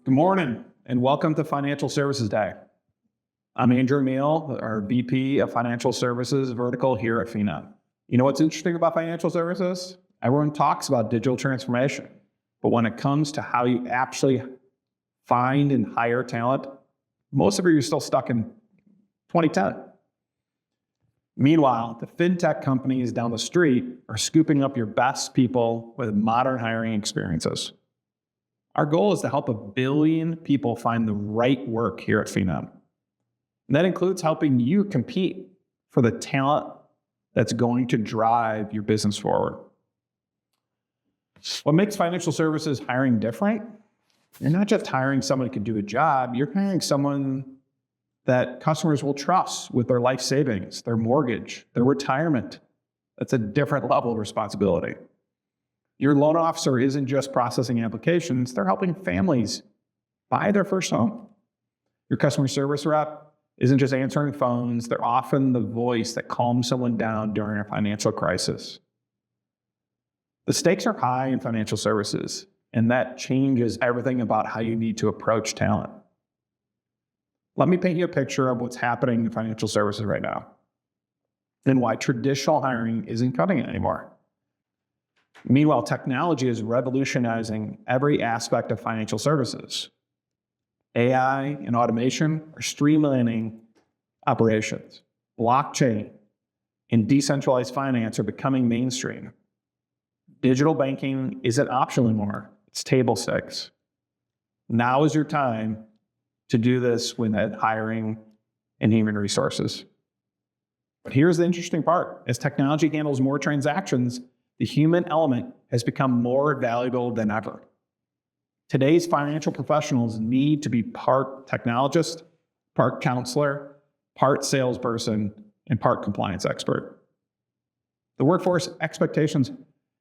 Good morning and welcome to Financial Services Day. I'm Andrew Meal, our VP of Financial Services vertical here at Phenom. You know what's interesting about financial services? Everyone talks about digital transformation, but when it comes to how you actually find and hire talent, most of you are still stuck in 2010. Meanwhile, the fintech companies down the street are scooping up your best people with modern hiring experiences. Our goal is to help 1 billion people find the right work here at Phenom. And that includes helping you compete for the talent that's going to drive your business forward. What makes financial services hiring different? You're not just hiring someone who can do a job, you're hiring someone that customers will trust with their life savings, their mortgage, their retirement. That's a different level of responsibility. Your loan officer isn't just processing applications, they're helping families buy their first home. Your customer service rep isn't just answering phones, they're often the voice that calms someone down during a financial crisis. The stakes are high in financial services, and that changes everything about how you need to approach talent. Let me paint you a picture of what's happening in financial services right now and why traditional hiring isn't cutting it anymore. Meanwhile, technology is revolutionizing every aspect of financial services. AI and automation are streamlining operations. Blockchain and decentralized finance are becoming mainstream. Digital banking isn't optional anymore, it's table stakes. Now is your time to do this with hiring and human resources. But here's the interesting part. As technology handles more transactions, the human element has become more valuable than ever. Today's financial professionals need to be part technologist, part counselor, part salesperson, and part compliance expert. The workforce expectations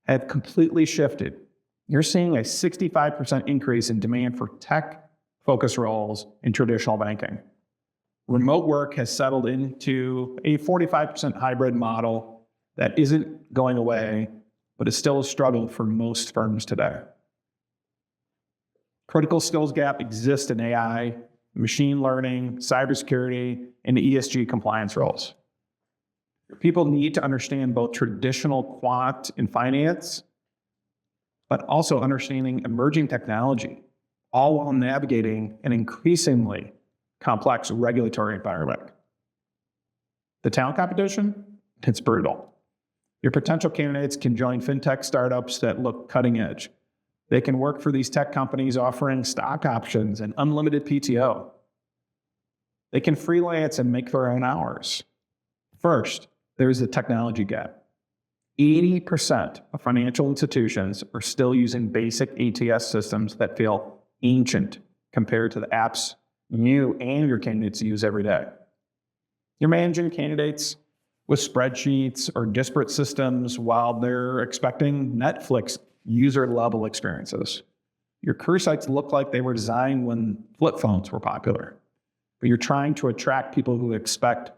have completely shifted. You're seeing a 65% increase in demand for tech-focused roles in traditional banking. Remote work has settled into a 45% hybrid model that isn't going away, but is still a struggle for most firms today. Critical skills gap exists in AI, machine learning, cybersecurity, and ESG compliance roles. People need to understand both traditional quant and finance, but also understanding emerging technology, all while navigating an increasingly complex regulatory environment. The talent competition, it's brutal. Your potential candidates can join fintech startups that look cutting edge. They can work for these tech companies offering stock options and unlimited PTO. They can freelance and make their own hours. First, there's the technology gap. 80% of financial institutions are still using basic ATS systems that feel ancient compared to the apps you and your candidates use every day. You're managing candidates with spreadsheets or disparate systems while they're expecting Netflix user-level experiences. Your career sites look like they were designed when flip phones were popular, but you're trying to attract people who expect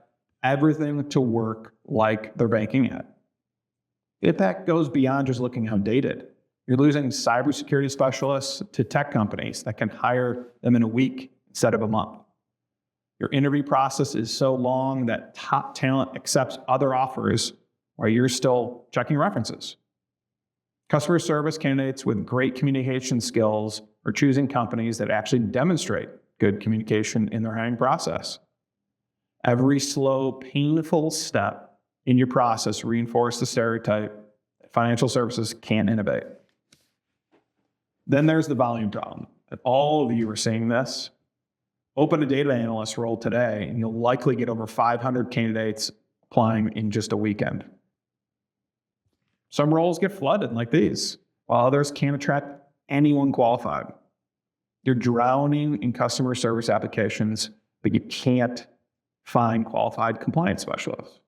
everything to work like their banking app. The impact goes beyond just looking outdated. You're losing cybersecurity specialists to tech companies that can hire them in a week instead of a month. Your interview process is so long that top talent accepts other offers while you're still checking references. Customer service candidates with great communication skills are choosing companies that actually demonstrate good communication in their hiring process. Every slow, painful step in your process reinforces the stereotype that financial services can't innovate. Then there's the volume problem. And all of you are seeing this. Open a data analyst role today, and you'll likely get over 500 candidates applying in just a weekend. Some roles get flooded like these, while others can't attract anyone qualified. You're drowning in customer service applications, but you can't find qualified compliance specialists.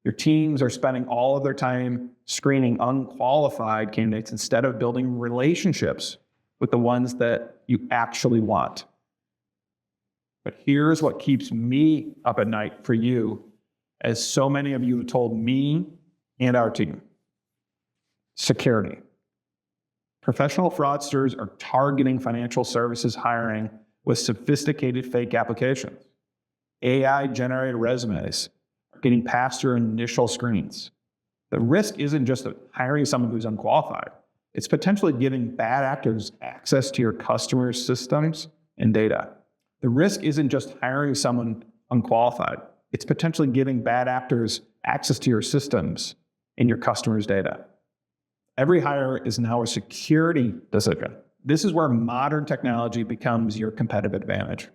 Your teams are spending all of their time screening unqualified candidates instead of building relationships with the ones that you actually want. But here's what keeps me up at night for you, as so many of you have told me and our team. Security. Professional fraudsters are targeting financial services hiring with sophisticated fake applications. AI-generated resumes are getting past your initial screens. The risk isn't just of hiring someone who's unqualified. It's potentially giving bad actors access to your customers' systems and data. The risk isn't just hiring someone unqualified. It's potentially giving bad actors access to your systems and your customers' data. Every hire is now a security decision. This is where modern technology becomes your competitive advantage.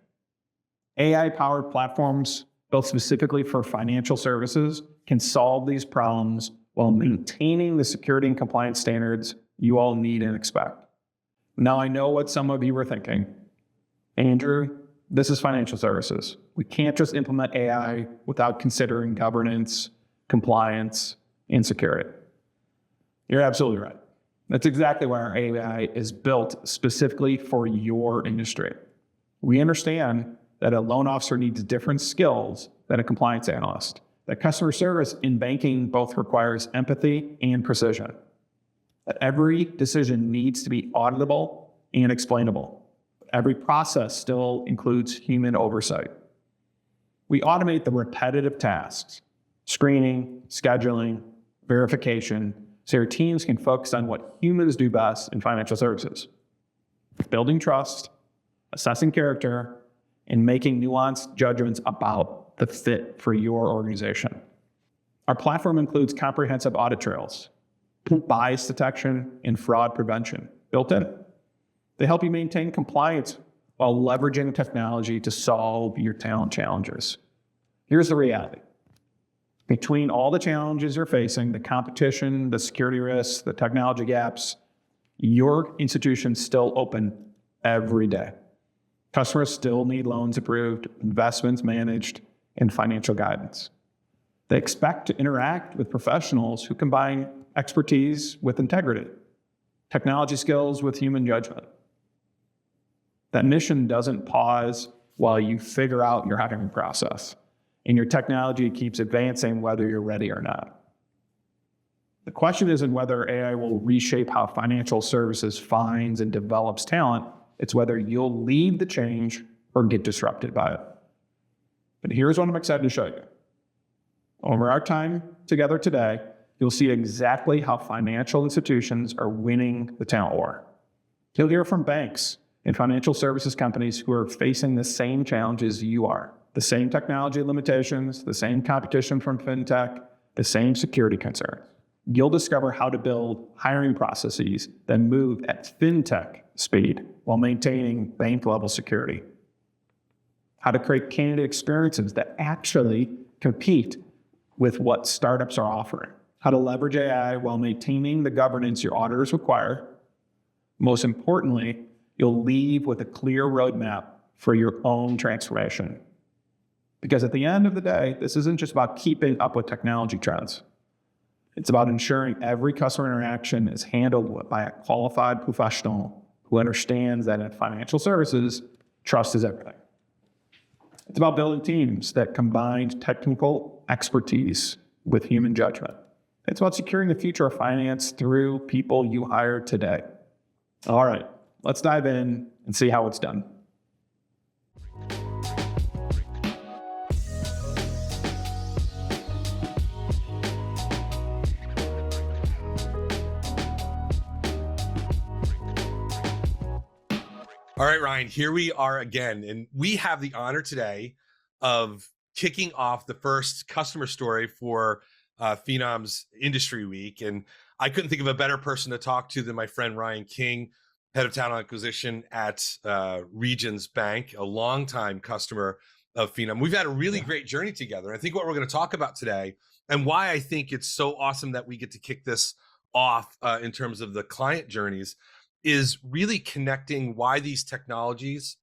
AI-powered platforms built specifically for financial services can solve these problems while maintaining the security and compliance standards you all need and expect. Now, I know what some of you were thinking. Andrew, this is financial services. We can't just implement AI without considering governance, compliance, and security. You're absolutely right. That's exactly why our AI is built specifically for your industry. We understand that a loan officer needs different skills than a compliance analyst. That customer service in banking both requires empathy and precision. That every decision needs to be auditable and explainable. Every process still includes human oversight. We automate the repetitive tasks, screening, scheduling, verification, so your teams can focus on what humans do best in financial services: building trust, assessing character, and making nuanced judgments about the fit for your organization. Our platform includes comprehensive audit trails, bias detection, and fraud prevention built in. They help you maintain compliance while leveraging technology to solve your talent challenges. Here's the reality. Between all the challenges you're facing, the competition, the security risks, the technology gaps, your institution's still open every day. Customers still need loans approved, investments managed, and financial guidance. They expect to interact with professionals who combine expertise with integrity, technology skills with human judgment. That mission doesn't pause while you figure out your hiring process, and your technology keeps advancing whether you're ready or not. The question isn't whether AI will reshape how financial services finds and develops talent. It's whether you'll lead the change or get disrupted by it. But here's what I'm excited to show you. Over our time together today, you'll see exactly how financial institutions are winning the talent war. You'll hear from banks and financial services companies who are facing the same challenges you are. The same technology limitations, the same competition from fintech, the same security concerns. You'll discover how to build hiring processes that move at fintech speed while maintaining bank-level security. How to create candidate experiences that actually compete with what startups are offering. How to leverage AI while maintaining the governance your auditors require. Most importantly, you'll leave with a clear roadmap for your own transformation. Because at the end of the day, this isn't just about keeping up with technology trends. It's about ensuring every customer interaction is handled by a qualified professional who understands that in financial services, trust is everything. It's about building teams that combine technical expertise with human judgment. It's about securing the future of finance through people you hire today. All right, let's dive in and see how it's done. All right, Ryan, here we are again, and we have the honor today of kicking off the first customer story for Phenom's Industry Week. And I couldn't think of a better person to talk to than my friend Ryan King, head of talent acquisition at Regions Bank, a longtime customer of Phenom. We've had a really great journey together. I think what we're going to talk about today, and why I think it's so awesome that we get to kick this off in terms of the client journeys, is really connecting why these technologies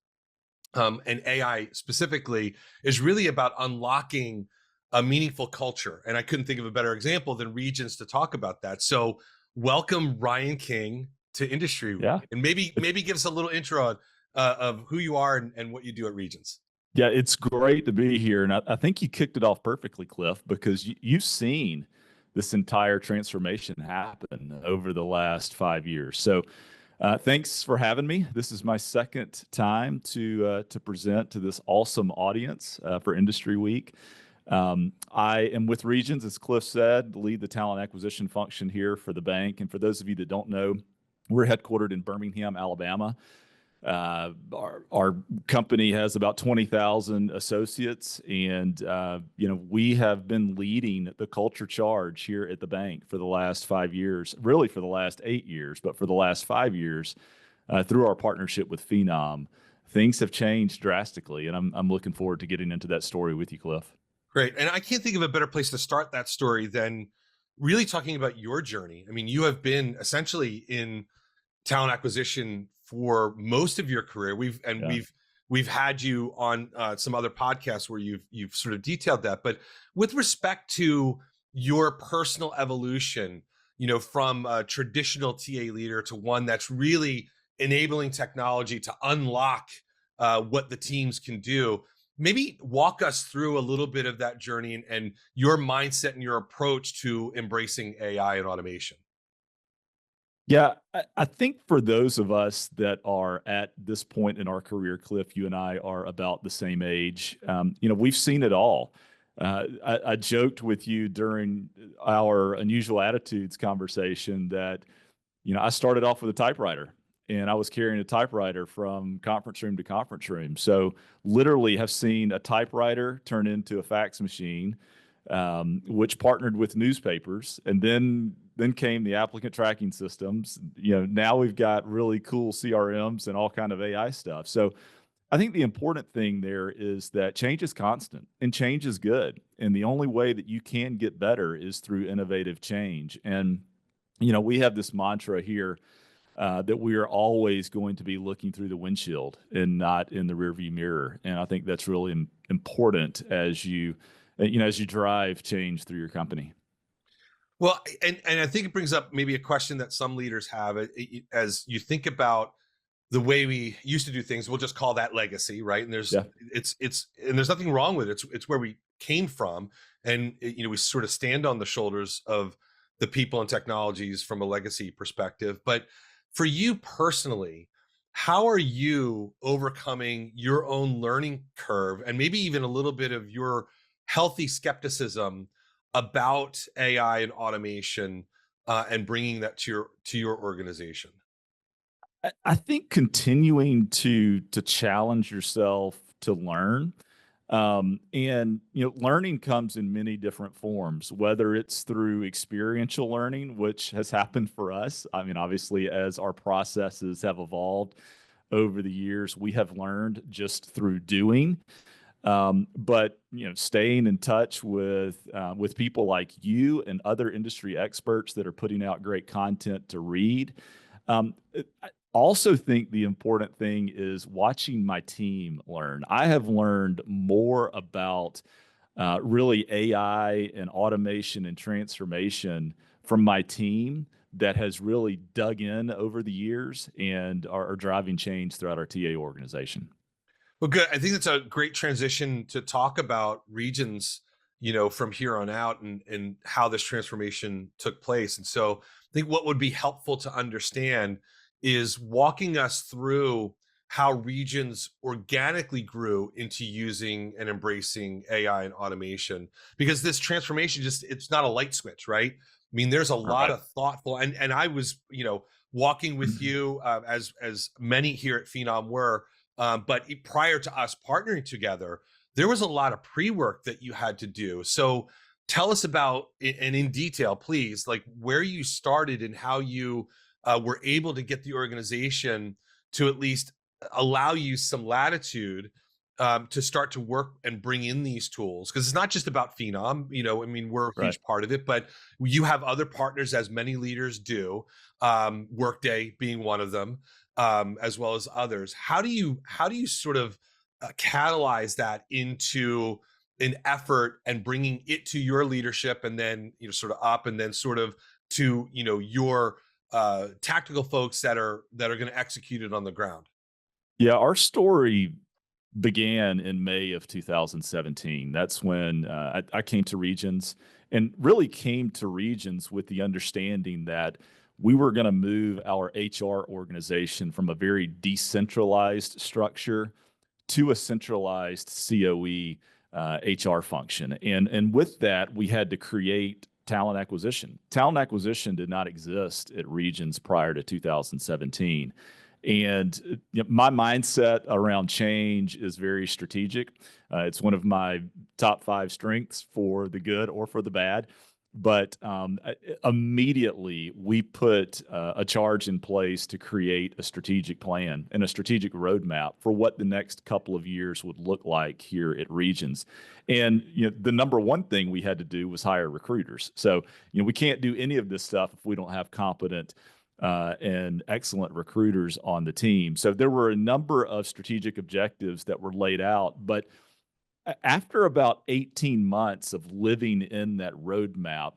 and AI specifically is really about unlocking a meaningful culture. And I couldn't think of a better example than Regions to talk about that. So welcome Ryan King to Industry Week. Yeah. And maybe give us a little intro of who you are and what you do at Regions. Yeah, it's great to be here. And I think you kicked it off perfectly, Cliff, because you've seen this entire transformation happen over the last 5 years. So thanks for having me. This is my second time to present to this awesome audience for Industry Week. I am with Regions, as Cliff said, lead the talent acquisition function here for the bank. And for those of you that don't know, we're headquartered in Birmingham, Alabama. Our company has about 20,000 associates, and we have been leading the culture charge here at the bank for the last 5 years, really for the last 8 years, but for the last 5 years, through our partnership with Phenom. Things have changed drastically, and I'm looking forward to getting into that story with you, Cliff. Great. And I can't think of a better place to start that story than really talking about your journey. I mean, you have been essentially in talent acquisition for most of your career. We've had you on some other podcasts where you've sort of detailed that. But with respect to your personal evolution, from a traditional TA leader to one that's really enabling technology to unlock what the teams can do, maybe walk us through a little bit of that journey and your mindset and your approach to embracing AI and automation. Yeah, I think for those of us that are at this point in our career, Cliff, you and I are about the same age. We've seen it all. I joked with you during our Unusual Attitudes conversation that, I started off with a typewriter, and I was carrying a typewriter from conference room to conference room. So literally have seen a typewriter turn into a fax machine, which partnered with newspapers, and then came the applicant tracking systems. Now we've got really cool CRMs and all kind of AI stuff. So I think the important thing there is that change is constant and change is good. And the only way that you can get better is through innovative change. And, we have this mantra here that we are always going to be looking through the windshield and not in the rearview mirror. And I think that's really important as you drive change through your company. Well, and I think it brings up maybe a question that some leaders have as you think about the way we used to do things. We'll just call that legacy, right? And there's nothing wrong with it. It's where we came from, and we sort of stand on the shoulders of the people and technologies from a legacy perspective. But for you personally, how are you overcoming your own learning curve and maybe even a little bit of your healthy skepticism about AI and automation and bringing that to your organization? I think continuing to challenge yourself to learn, and learning comes in many different forms, whether it's through experiential learning, which has happened for us. I mean, obviously, as our processes have evolved over the years, we have learned just through doing. But staying in touch with people like you and other industry experts that are putting out great content to read. I also think the important thing is watching my team learn. I have learned more about really AI and automation and transformation from my team that has really dug in over the years and are driving change throughout our TA organization. Well, good. I think that's a great transition to talk about Regions, from here on out and how this transformation took place. And so I think what would be helpful to understand is walking us through how Regions organically grew into using and embracing AI and automation, because this transformation it's not a light switch, right? I mean, there's a lot of thoughtful, and I was, walking with you as many here at Phenom were, but prior to us partnering together, there was a lot of pre-work that you had to do. So tell us about, and in detail, please, like where you started and how you were able to get the organization to at least allow you some latitude to start to work and bring in these tools. Because it's not just about Phenom, I mean, we're a huge part of it, but you have other partners, as many leaders do, Workday being one of them, as well as others. How do you sort of catalyze that into an effort and bringing it to your leadership, and then sort of up, and then sort of to your tactical folks that are going to execute it on the ground? Yeah, our story began in May of 2017. That's when I came to Regions, and really came to Regions with the understanding that we were going to move our HR organization from a very decentralized structure to a centralized COE HR function. And with that, we had to create talent acquisition. Talent acquisition did not exist at Regions prior to 2017. And my mindset around change is very strategic. It's one of my top 5 strengths, for the good or for the bad. But immediately we put a charge in place to create a strategic plan and a strategic roadmap for what the next couple of years would look like here at Regions. And the number one thing we had to do was hire recruiters. So we can't do any of this stuff if we don't have competent and excellent recruiters on the team. So there were a number of strategic objectives that were laid out, but after about 18 months of living in that roadmap,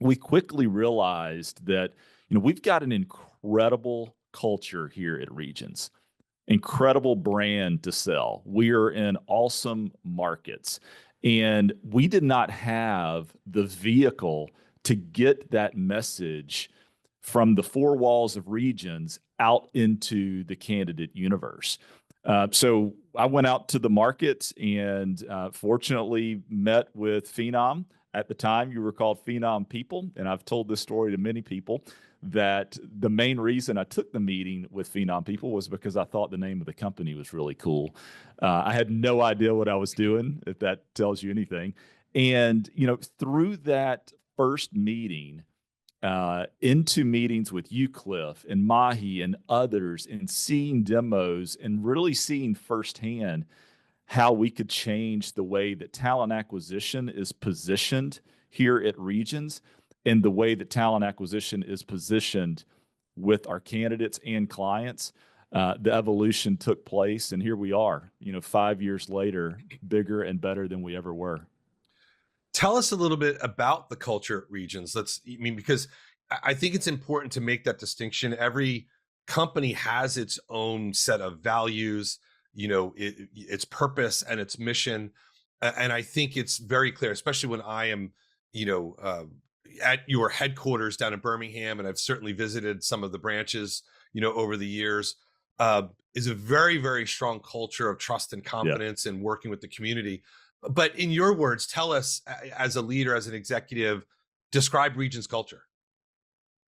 we quickly realized that, we've got an incredible culture here at Regions, incredible brand to sell. We are in awesome markets, and we did not have the vehicle to get that message from the 4 walls of Regions out into the candidate universe. So I went out to the market and fortunately met with Phenom. At the time, you were called Phenom People, and I've told this story to many people, that the main reason I took the meeting with Phenom People was because I thought the name of the company was really cool. I had no idea what I was doing, if that tells you anything. And, through that first meeting, into meetings with you, Cliff, and Mahi, and others, and seeing demos and really seeing firsthand how we could change the way that talent acquisition is positioned here at Regions and the way that talent acquisition is positioned with our candidates and clients. The evolution took place, and here we are, 5 years later, bigger and better than we ever were. Tell us a little bit about the culture at Regions. Because I think it's important to make that distinction. Every company has its own set of values, its purpose and its mission. And I think it's very clear, especially when I am, at your headquarters down in Birmingham, and I've certainly visited some of the branches, over the years, is a very, very strong culture of trust and confidence and working with the community. But in your words, tell us, as a leader, as an executive, describe Regions culture.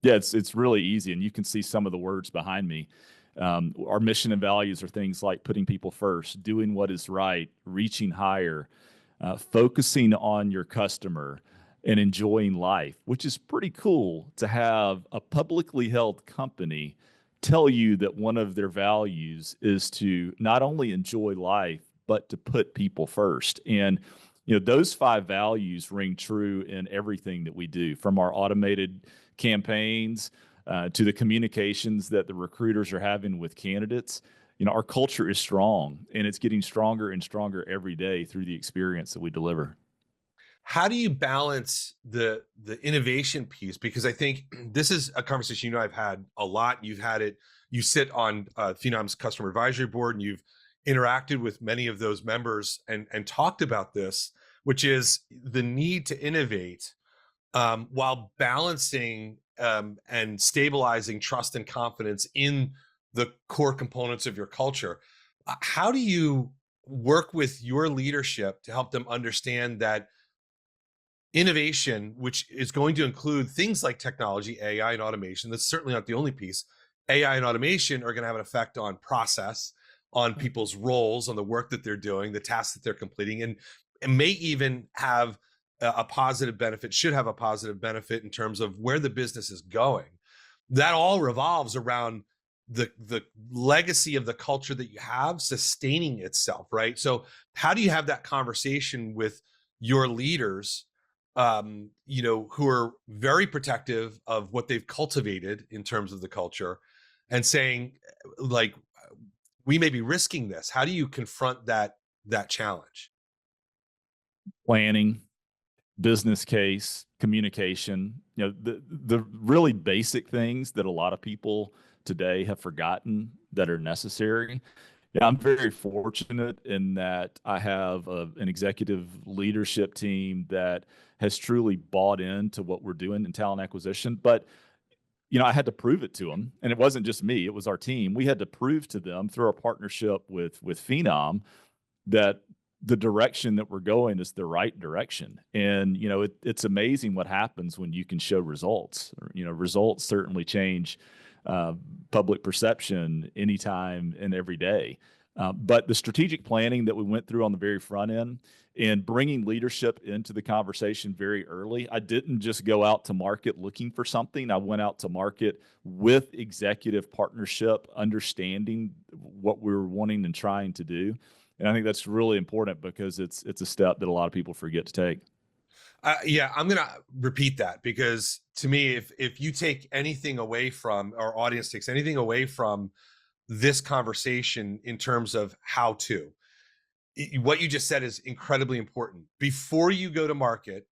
Yeah, it's really easy, and you can see some of the words behind me. Our mission and values are things like putting people first, doing what is right, reaching higher, focusing on your customer, and enjoying life, which is pretty cool to have a publicly held company tell you that one of their values is to not only enjoy life, but to put people first. And, those 5 values ring true in everything that we do, from our automated campaigns to the communications that the recruiters are having with candidates. Our culture is strong, and it's getting stronger and stronger every day through the experience that we deliver. How do you balance the innovation piece? Because I think this is a conversation I've had a lot. You've had it. You sit on Phenom's customer advisory board, and you've interacted with many of those members and talked about this, which is the need to innovate while balancing and stabilizing trust and confidence in the core components of your culture. How do you work with your leadership to help them understand that innovation, which is going to include things like technology, AI, and automation, that's certainly not the only piece. AI and automation are going to have an effect on process, on people's roles, on the work that they're doing, the tasks that they're completing, and may even have a positive benefit, should have a positive benefit in terms of where the business is going. That all revolves around the legacy of the culture that you have sustaining itself, right? So how do you have that conversation with your leaders, who are very protective of what they've cultivated in terms of the culture, and saying, like, we may be risking this? How do you confront that challenge? Planning, business case, communication, the really basic things that a lot of people today have forgotten that are necessary. Yeah, I'm very fortunate in that I have an executive leadership team that has truly bought into what we're doing in talent acquisition. But I had to prove it to them, and it wasn't just me; it was our team. We had to prove to them through our partnership with Phenom that the direction that we're going is the right direction. And it's amazing what happens when you can show results. Results certainly change uh, public perception anytime and every day. But the strategic planning that we went through on the very front end and bringing leadership into the conversation very early, I didn't just go out to market looking for something. I went out to market with executive partnership, understanding what we were wanting and trying to do. And I think that's really important because it's a step that a lot of people forget to take. Yeah, I'm gonna repeat that because to me, if you take anything away from our audience takes anything away from this conversation in terms of how to, what you just said is incredibly important. Before you go to market,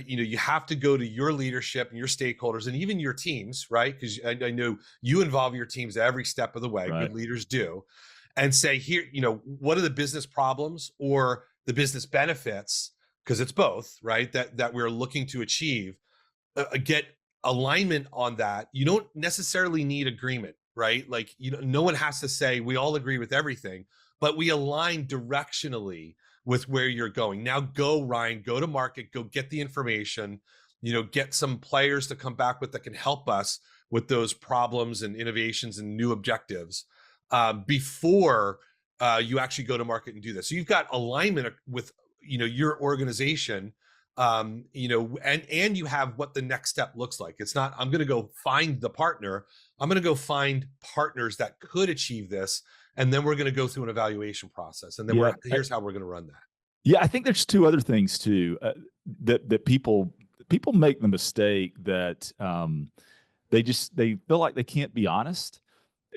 you have to go to your leadership and your stakeholders and even your teams, right? Because I know you involve your teams every step of the way. Right. Good leaders do, and say here, what are the business problems or the business benefits? Because it's both, right? That we're looking to achieve. Get alignment on that. You don't necessarily need agreement, right? Like, no one has to say we all agree with everything, but we align directionally with where you're going. Now go, Ryan, go to market, go get the information, get some players to come back with that can help us with those problems and innovations and new objectives before you actually go to market and do this. So you've got alignment with, your organization, and you have what the next step looks like. It's not, I'm going to go find the partner. I'm going to go find partners that could achieve this. And then we're going to go through an evaluation process. And then here's how we're going to run that. Yeah, I think there's two other things too that people make the mistake that they feel like they can't be honest.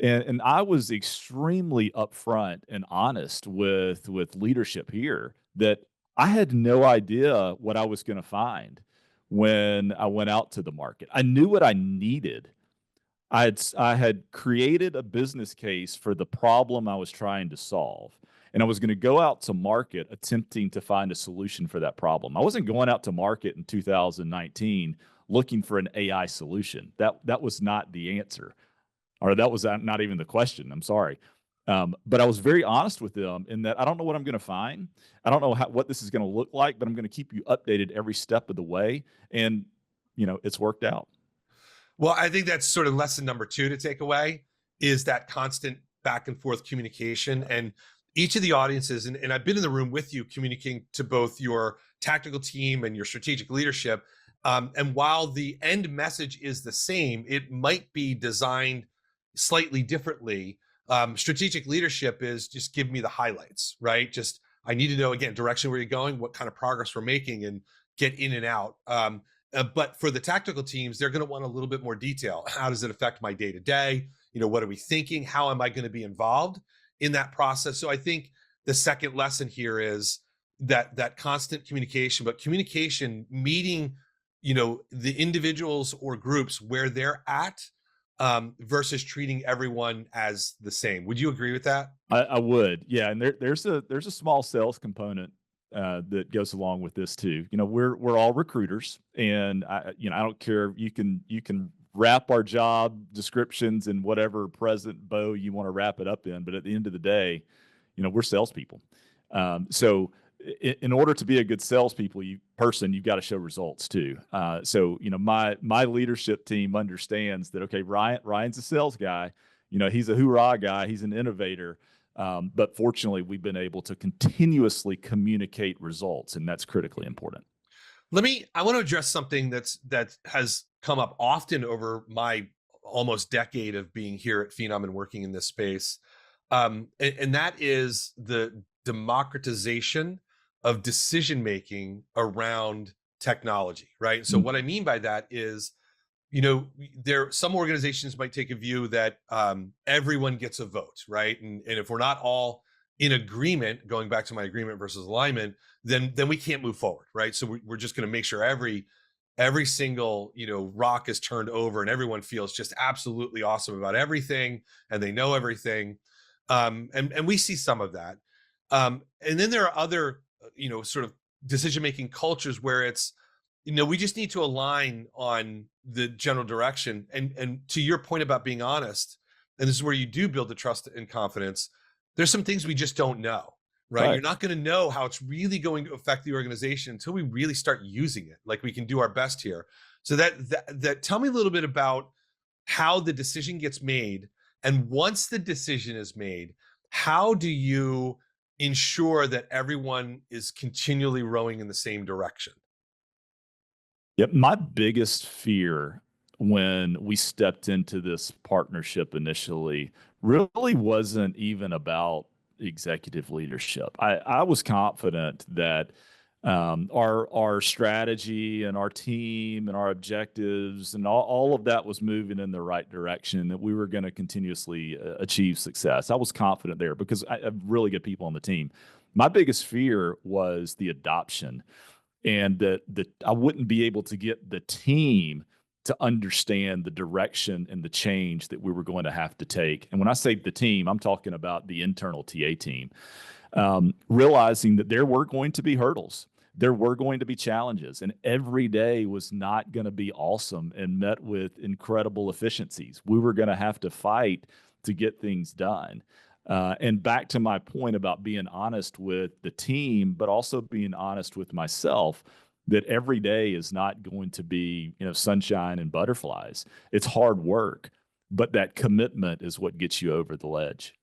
And I was extremely upfront and honest with leadership here that I had no idea what I was going to find when I went out to the market. I knew what I needed. I had created a business case for the problem I was trying to solve. And I was going to go out to market attempting to find a solution for that problem. I wasn't going out to market in 2019 looking for an AI solution. That was not the answer, or that was not even the question. I'm sorry. But I was very honest with them in that I don't know what I'm going to find. I don't know what this is going to look like, but I'm going to keep you updated every step of the way. And, it's worked out. Well, I think that's sort of lesson number 2 to take away is that constant back and forth communication. And each of the audiences, and I've been in the room with you communicating to both your tactical team and your strategic leadership. And while the end message is the same, it might be designed slightly differently. Strategic leadership is just give me the highlights, right? Just, I need to know, again, direction where you're going, what kind of progress we're making, and get in and out. But for the tactical teams, they're going to want a little bit more detail. How does it affect my day to day? What are we thinking? How am I going to be involved in that process? So I think the second lesson here is that constant communication, but communication meeting, the individuals or groups where they're at versus treating everyone as the same. Would you agree with that? I would. Yeah. And there's a small sales component that goes along with this too. We're all recruiters, and I don't care. You can wrap our job descriptions in whatever present bow you want to wrap it up in, but at the end of the day, we're salespeople. So in order to be a good salespeople you've got to show results too. So my leadership team understands that. Okay, Ryan's a sales guy. He's a hoorah guy. He's an innovator. But fortunately, we've been able to continuously communicate results, and that's critically important. I want to address something that has come up often over my almost decade of being here at Phenom and working in this space. And that is the democratization of decision-making around technology, right? So what I mean by that is, some organizations might take a view that everyone gets a vote, right? And if we're not all in agreement, going back to my agreement versus alignment, then we can't move forward, right? So we're just going to make sure every single rock is turned over and everyone feels just absolutely awesome about everything and they know everything. And we see some of that. And then there are other, sort of decision-making cultures where it's, we just need to align on the general direction. And to your point about being honest, and this is where you do build the trust and confidence, there's some things we just don't know, right? Right. You're not going to know how it's really going to affect the organization until we really start using it. Like, we can do our best here. So that tell me a little bit about how the decision gets made. And once the decision is made, how do you ensure that everyone is continually rowing in the same direction? Yep. My biggest fear when we stepped into this partnership initially really wasn't even about executive leadership. I was confident that our strategy and our team and our objectives and all of that was moving in the right direction, that we were going to continuously achieve success. I was confident there because I have really good people on the team. My biggest fear was the adoption, and that I wouldn't be able to get the team to understand the direction and the change that we were going to have to take. And when I say the team, I'm talking about the internal TA team, realizing that there were going to be hurdles. There were going to be challenges, and every day was not going to be awesome and met with incredible efficiencies. We were going to have to fight to get things done. And back to my point about being honest with the team, but also being honest with myself, that every day is not going to be, sunshine and butterflies. It's hard work, but that commitment is what gets you over the ledge.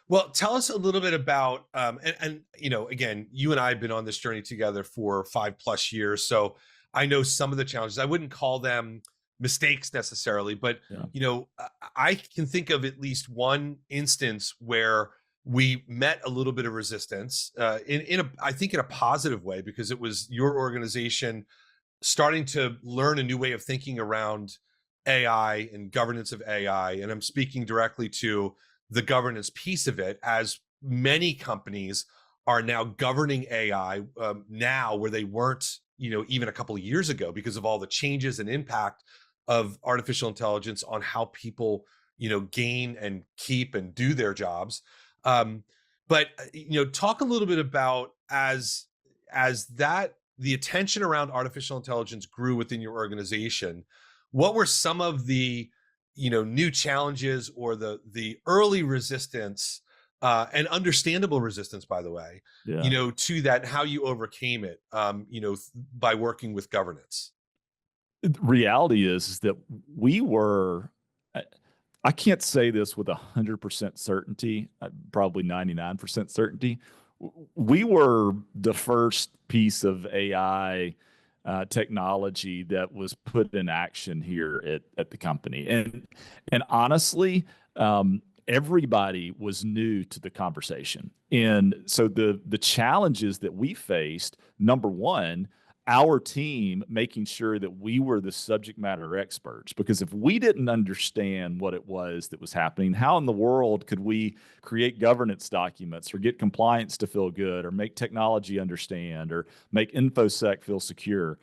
Well, tell us a little bit about, again, you and I have been on this journey together for 5+ years. So I know some of the challenges. I wouldn't call them mistakes necessarily, but, I can think of at least one instance where we met a little bit of resistance, I think in a positive way, because it was your organization starting to learn a new way of thinking around AI and governance of AI. And I'm speaking directly to the governance piece of it, as many companies are now governing AI now, where they weren't, even a couple of years ago, because of all the changes and impact of artificial intelligence on how people, gain and keep and do their jobs. But talk a little bit about as that the attention around artificial intelligence grew within your organization, what were some of the new challenges or the early resistance, and understandable resistance, by the way, to that, and how you overcame it, by working with governance? The reality is that we were, I can't say this with 100% certainty, probably 99% certainty. We were the first piece of AI technology that was put in action here at the company. And honestly, everybody was new to the conversation. And so the challenges that we faced, number one, our team making sure that we were the subject matter experts, because if we didn't understand what it was that was happening, how in the world could we create governance documents or get compliance to feel good or make technology understand or make InfoSec feel secure?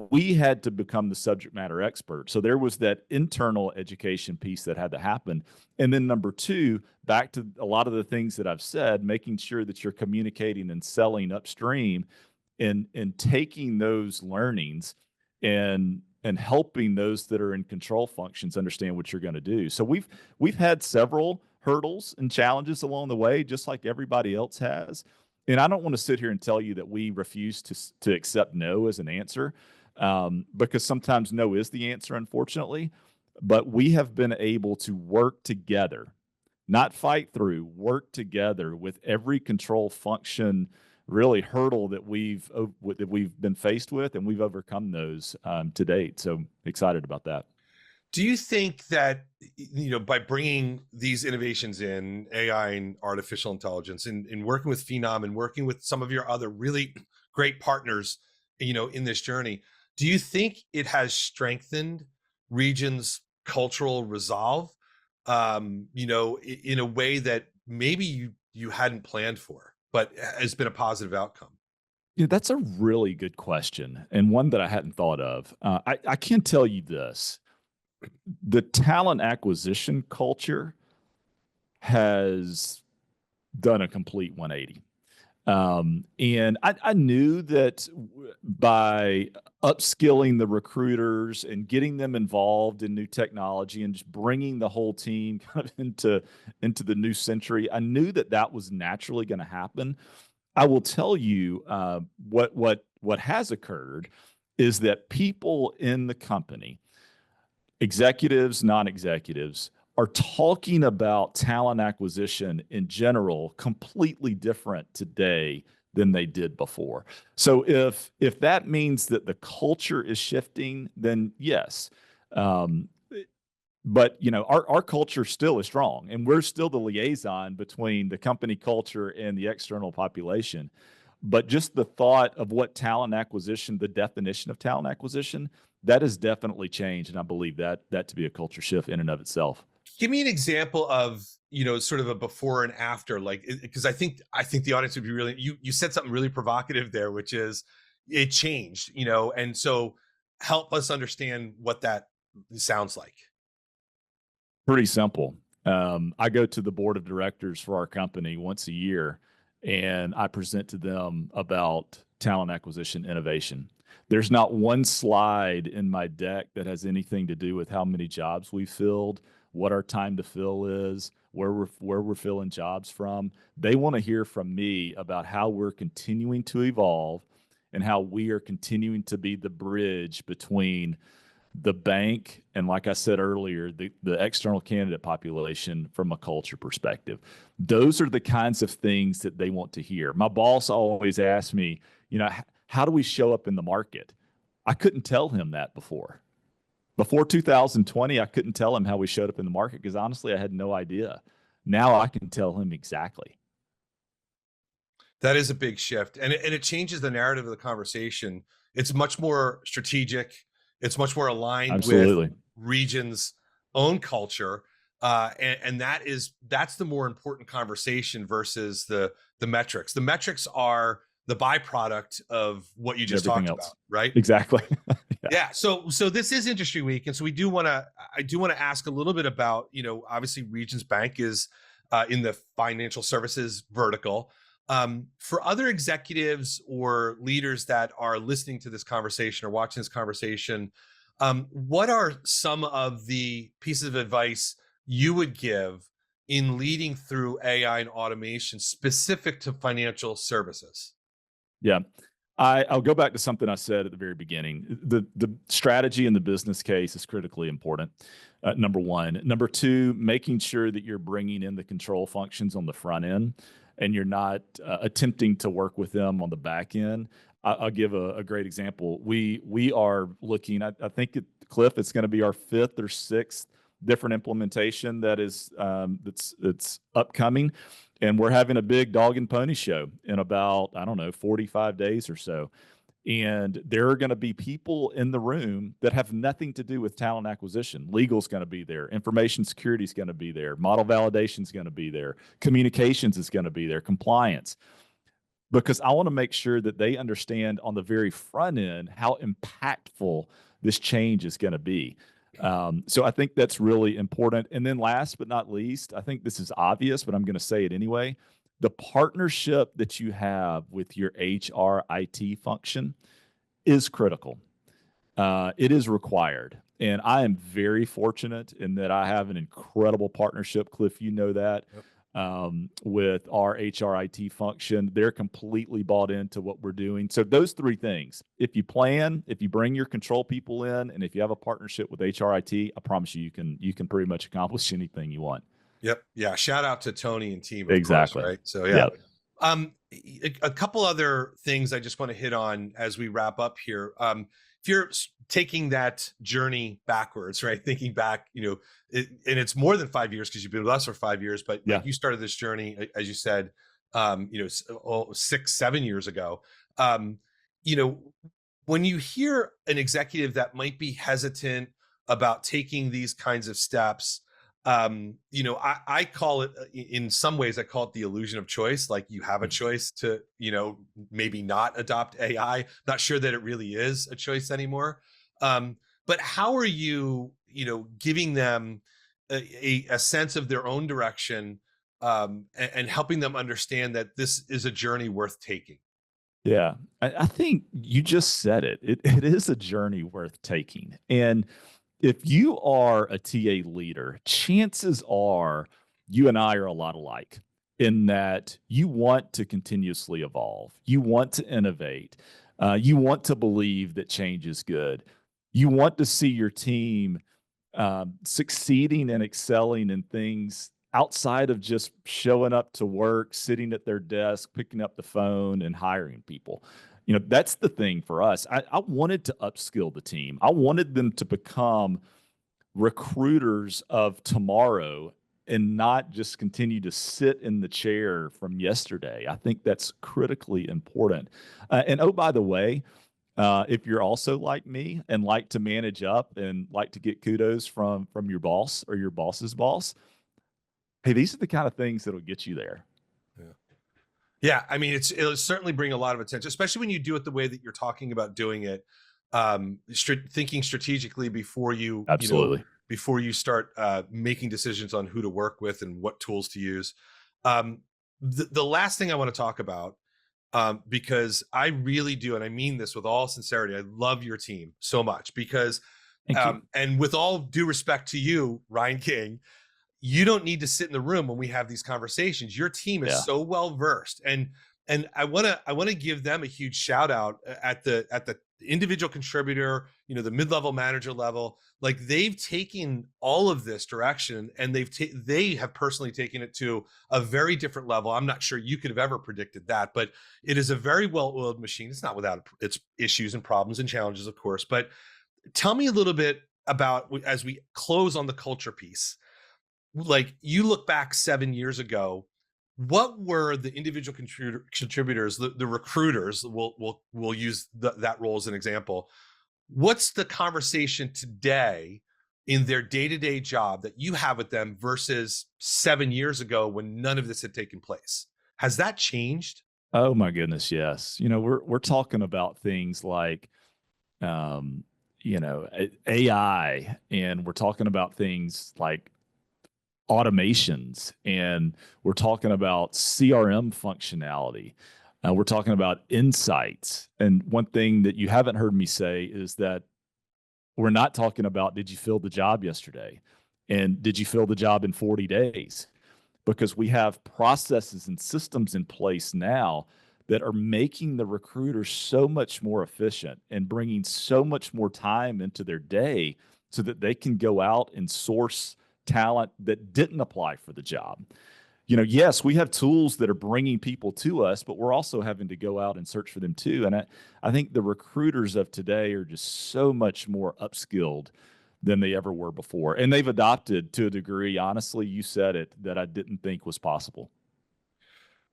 We had to become the subject matter expert. So there was that internal education piece that had to happen. And then number two, back to a lot of the things that I've said, making sure that you're communicating and selling upstream, and taking those learnings and helping those that are in control functions understand what you're going to do. So we've had several hurdles and challenges along the way, just like everybody else has. And I don't want to sit here and tell you that we refuse to accept no as an answer, because sometimes no is the answer, unfortunately. But we have been able to work together, not fight through, work together with every control function really hurdle that we've been faced with, and we've overcome those to date. So excited about that. Do you think that, by bringing these innovations in AI and artificial intelligence, and working with Phenom and working with some of your other really great partners, in this journey, do you think it has strengthened Region's cultural resolve, in a way that maybe you hadn't planned for, but has been a positive outcome? Yeah, that's a really good question, and one that I hadn't thought of. I can tell you this. The talent acquisition culture has done a complete 180. And I knew that by upskilling the recruiters and getting them involved in new technology and just bringing the whole team kind of into the new century, I knew that that was naturally going to happen. I will tell you what has occurred is that people in the company, executives, non-executives, are talking about talent acquisition in general completely different today than they did before. So if that means that the culture is shifting, then yes. But our culture still is strong, and we're still the liaison between the company culture and the external population. But just the thought of what talent acquisition, the definition of talent acquisition, that has definitely changed, and I believe that to be a culture shift in and of itself. Give me an example of, sort of a before and after, like, because I think the audience would be really, you said something really provocative there, which is it changed, and so help us understand what that sounds like. Pretty simple. I go to the board of directors for our company once a year, and I present to them about talent acquisition innovation. There's not one slide in my deck that has anything to do with how many jobs we filled, what our time to fill is, where we're filling jobs from. They want to hear from me about how we're continuing to evolve and how we are continuing to be the bridge between the bank and, like I said earlier, the external candidate population from a culture perspective. Those are the kinds of things that they want to hear. My boss always asks me, how do we show up in the market? I couldn't tell him that before. Before 2020, I couldn't tell him how we showed up in the market because honestly, I had no idea. Now I can tell him exactly. That is a big shift, and it changes the narrative of the conversation. It's much more strategic. It's much more aligned Absolutely. with region's own culture, and that's the more important conversation versus the metrics. The metrics are the byproduct of what you just Everything talked else. about, right? Exactly. Yeah. So this is Industry Week, and so I do want to ask a little bit about, obviously Regions Bank is in the financial services vertical. For other executives or leaders that are listening to this conversation or watching this conversation, what are some of the pieces of advice you would give in leading through AI and automation specific to financial services? Yeah. I'll go back to something I said at the very beginning. The strategy and the business case is critically important. Number one. Number two, making sure that you're bringing in the control functions on the front end and you're not attempting to work with them on the back end. I'll give a great example. We are looking, I think Cliff, it's going to be our 5th or 6th different implementation that is that's upcoming. And we're having a big dog and pony show in about, 45 days or so. And there are going to be people in the room that have nothing to do with talent acquisition. Legal's going to be there. Information security is going to be there. Model validation is going to be there. Communications is going to be there. Compliance. Because I want to make sure that they understand on the very front end how impactful this change is going to be. So I think that's really important. And then last but not least, I think this is obvious, but I'm going to say it anyway. The partnership that you have with your HR IT function is critical. It is required. And I am very fortunate in that I have an incredible partnership. Cliff, you know that. Yep. With our HR IT function. They're completely bought into what we're doing. So those 3 things, if you plan, if you bring your control people in, and if you have a partnership with HR IT, I promise you can pretty much accomplish anything you want. Yep. Yeah. Shout out to Tony and team. Exactly. Course, right. So yeah. Yep. A couple other things I just want to hit on as we wrap up here. If you're taking that journey backwards, right? Thinking back, and it's more than 5 years because you've been with us for 5 years, but yeah. Like you started this journey, as you said, 6-7 years ago. When you hear an executive that might be hesitant about taking these kinds of steps, I call it, in some ways, I call it the illusion of choice. Like you have a choice to, maybe not adopt AI. Not sure that it really is a choice anymore. But how are you, giving them a sense of their own direction and helping them understand that this is a journey worth taking. Yeah, I think you just said it. It is a journey worth taking. And if you are a TA leader, chances are you and I are a lot alike in that you want to continuously evolve. You want to innovate. You want to believe that change is good. You want to see your team succeeding and excelling in things outside of just showing up to work, sitting at their desk, picking up the phone, and hiring people. You know, that's the thing for us. I wanted to upskill the team. I wanted them to become recruiters of tomorrow and not just continue to sit in the chair from yesterday. I think that's critically important. And oh, by the way, if you're also like me and like to manage up and like to get kudos from your boss or your boss's boss, hey, these are the kind of things that'll get you there. Yeah. Yeah, I mean, it'll certainly bring a lot of attention, especially when you do it the way that you're talking about doing it, thinking strategically before Absolutely. before you start making decisions on who to work with and what tools to use. The last thing I want to talk about, because I really do, and I mean this with all sincerity, I love your team so much because, Thank you. and with all due respect to you, Ryan King, you don't need to sit in the room when we have these conversations. Your team is Yeah. so well versed, and I want to give them a huge shout out at the individual contributor, the mid-level manager level. Like, they've taken all of this direction, and they have personally taken it to a very different level. I'm not sure you could have ever predicted that, but it is a very well-oiled machine. It's not without its issues and problems and challenges, of course. But tell me a little bit about, as we close on the culture piece, like, you look back 7 years ago, what were the individual contributors, the recruiters? We'll use that role as an example. What's the conversation today in their day-to-day job that you have with them versus 7 years ago when none of this had taken place? Has that changed? Oh my goodness, yes. We're talking about things like AI, and we're talking about things like automations, and we're talking about CRM functionality. We're talking about insights. And one thing that you haven't heard me say is that we're not talking about, did you fill the job yesterday? And did you fill the job in 40 days? Because we have processes and systems in place now that are making the recruiters so much more efficient and bringing so much more time into their day so that they can go out and source talent that didn't apply for the job. Yes, we have tools that are bringing people to us, but we're also having to go out and search for them too. And I think the recruiters of today are just so much more upskilled than they ever were before. And they've adopted to a degree, honestly, you said it, that I didn't think was possible.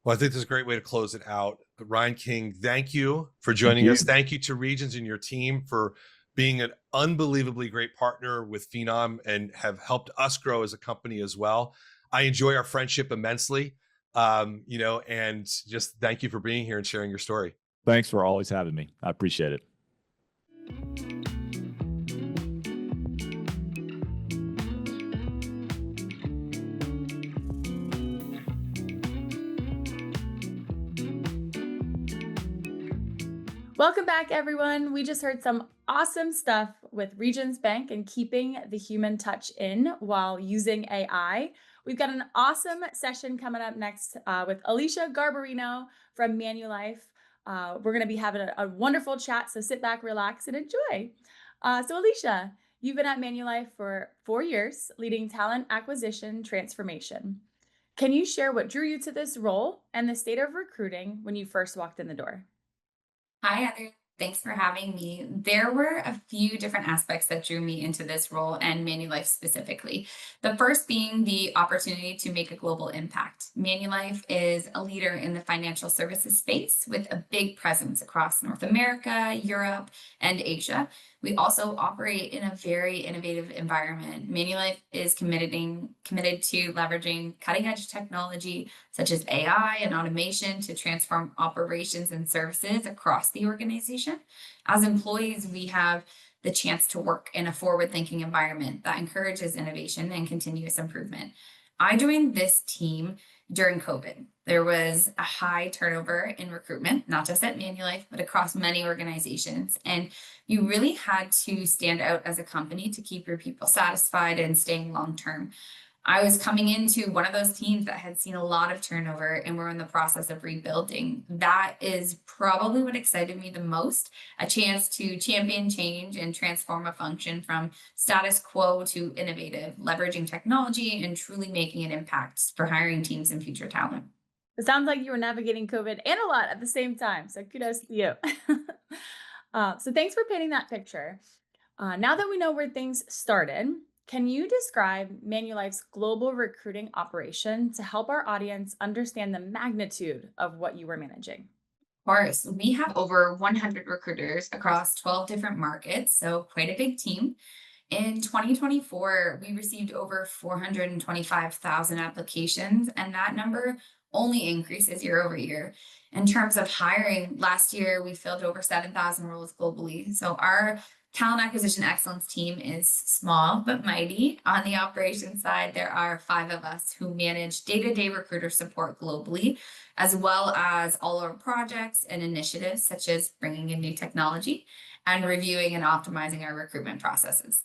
Well, I think this is a great way to close it out. Ryan King, thank you for Thank joining you. us. Thank you to Regions and your team for being an unbelievably great partner with Phenom and have helped us grow as a company as well. I enjoy our friendship immensely, and just thank you for being here and sharing your story. Thanks for always having me. I appreciate it. Welcome back, everyone. We just heard some awesome stuff with Regions Bank and keeping the human touch in while using AI. We've got an awesome session coming up next with Alicia Garberino from Manulife. We're going to be having a wonderful chat, so sit back, relax, and enjoy. So Alicia, you've been at Manulife for 4 years, leading talent acquisition transformation. Can you share what drew you to this role and the state of recruiting when you first walked in the door? Hi, Heather. Thanks for having me. There were a few different aspects that drew me into this role and Manulife specifically. The first being the opportunity to make a global impact. Manulife is a leader in the financial services space with a big presence across North America, Europe, and Asia. We also operate in a very innovative environment. Manulife is committed to leveraging cutting edge technology such as AI and automation to transform operations and services across the organization. As employees, we have the chance to work in a forward thinking environment that encourages innovation and continuous improvement. I joined this team during COVID. There was a high turnover in recruitment, not just at Manulife, but across many organizations. And you really had to stand out as a company to keep your people satisfied and staying long term. I was coming into one of those teams that had seen a lot of turnover and were in the process of rebuilding. That is probably what excited me the most, a chance to champion change and transform a function from status quo to innovative, leveraging technology and truly making an impact for hiring teams and future talent. It sounds like you were navigating COVID and a lot at the same time. So kudos to you. So thanks for painting that picture. Now that we know where things started, can you describe Manulife's global recruiting operation to help our audience understand the magnitude of what you were managing? Of course, we have over 100 recruiters across 12 different markets, so quite a big team. In 2024, we received over 425,000 applications, and that number only increases year over year. In terms of hiring, last year we filled over 7,000 roles globally. So our talent acquisition excellence team is small but mighty. On the operations side, there are 5 of us who manage day-to-day recruiter support globally, as well as all our projects and initiatives, such as bringing in new technology and reviewing and optimizing our recruitment processes.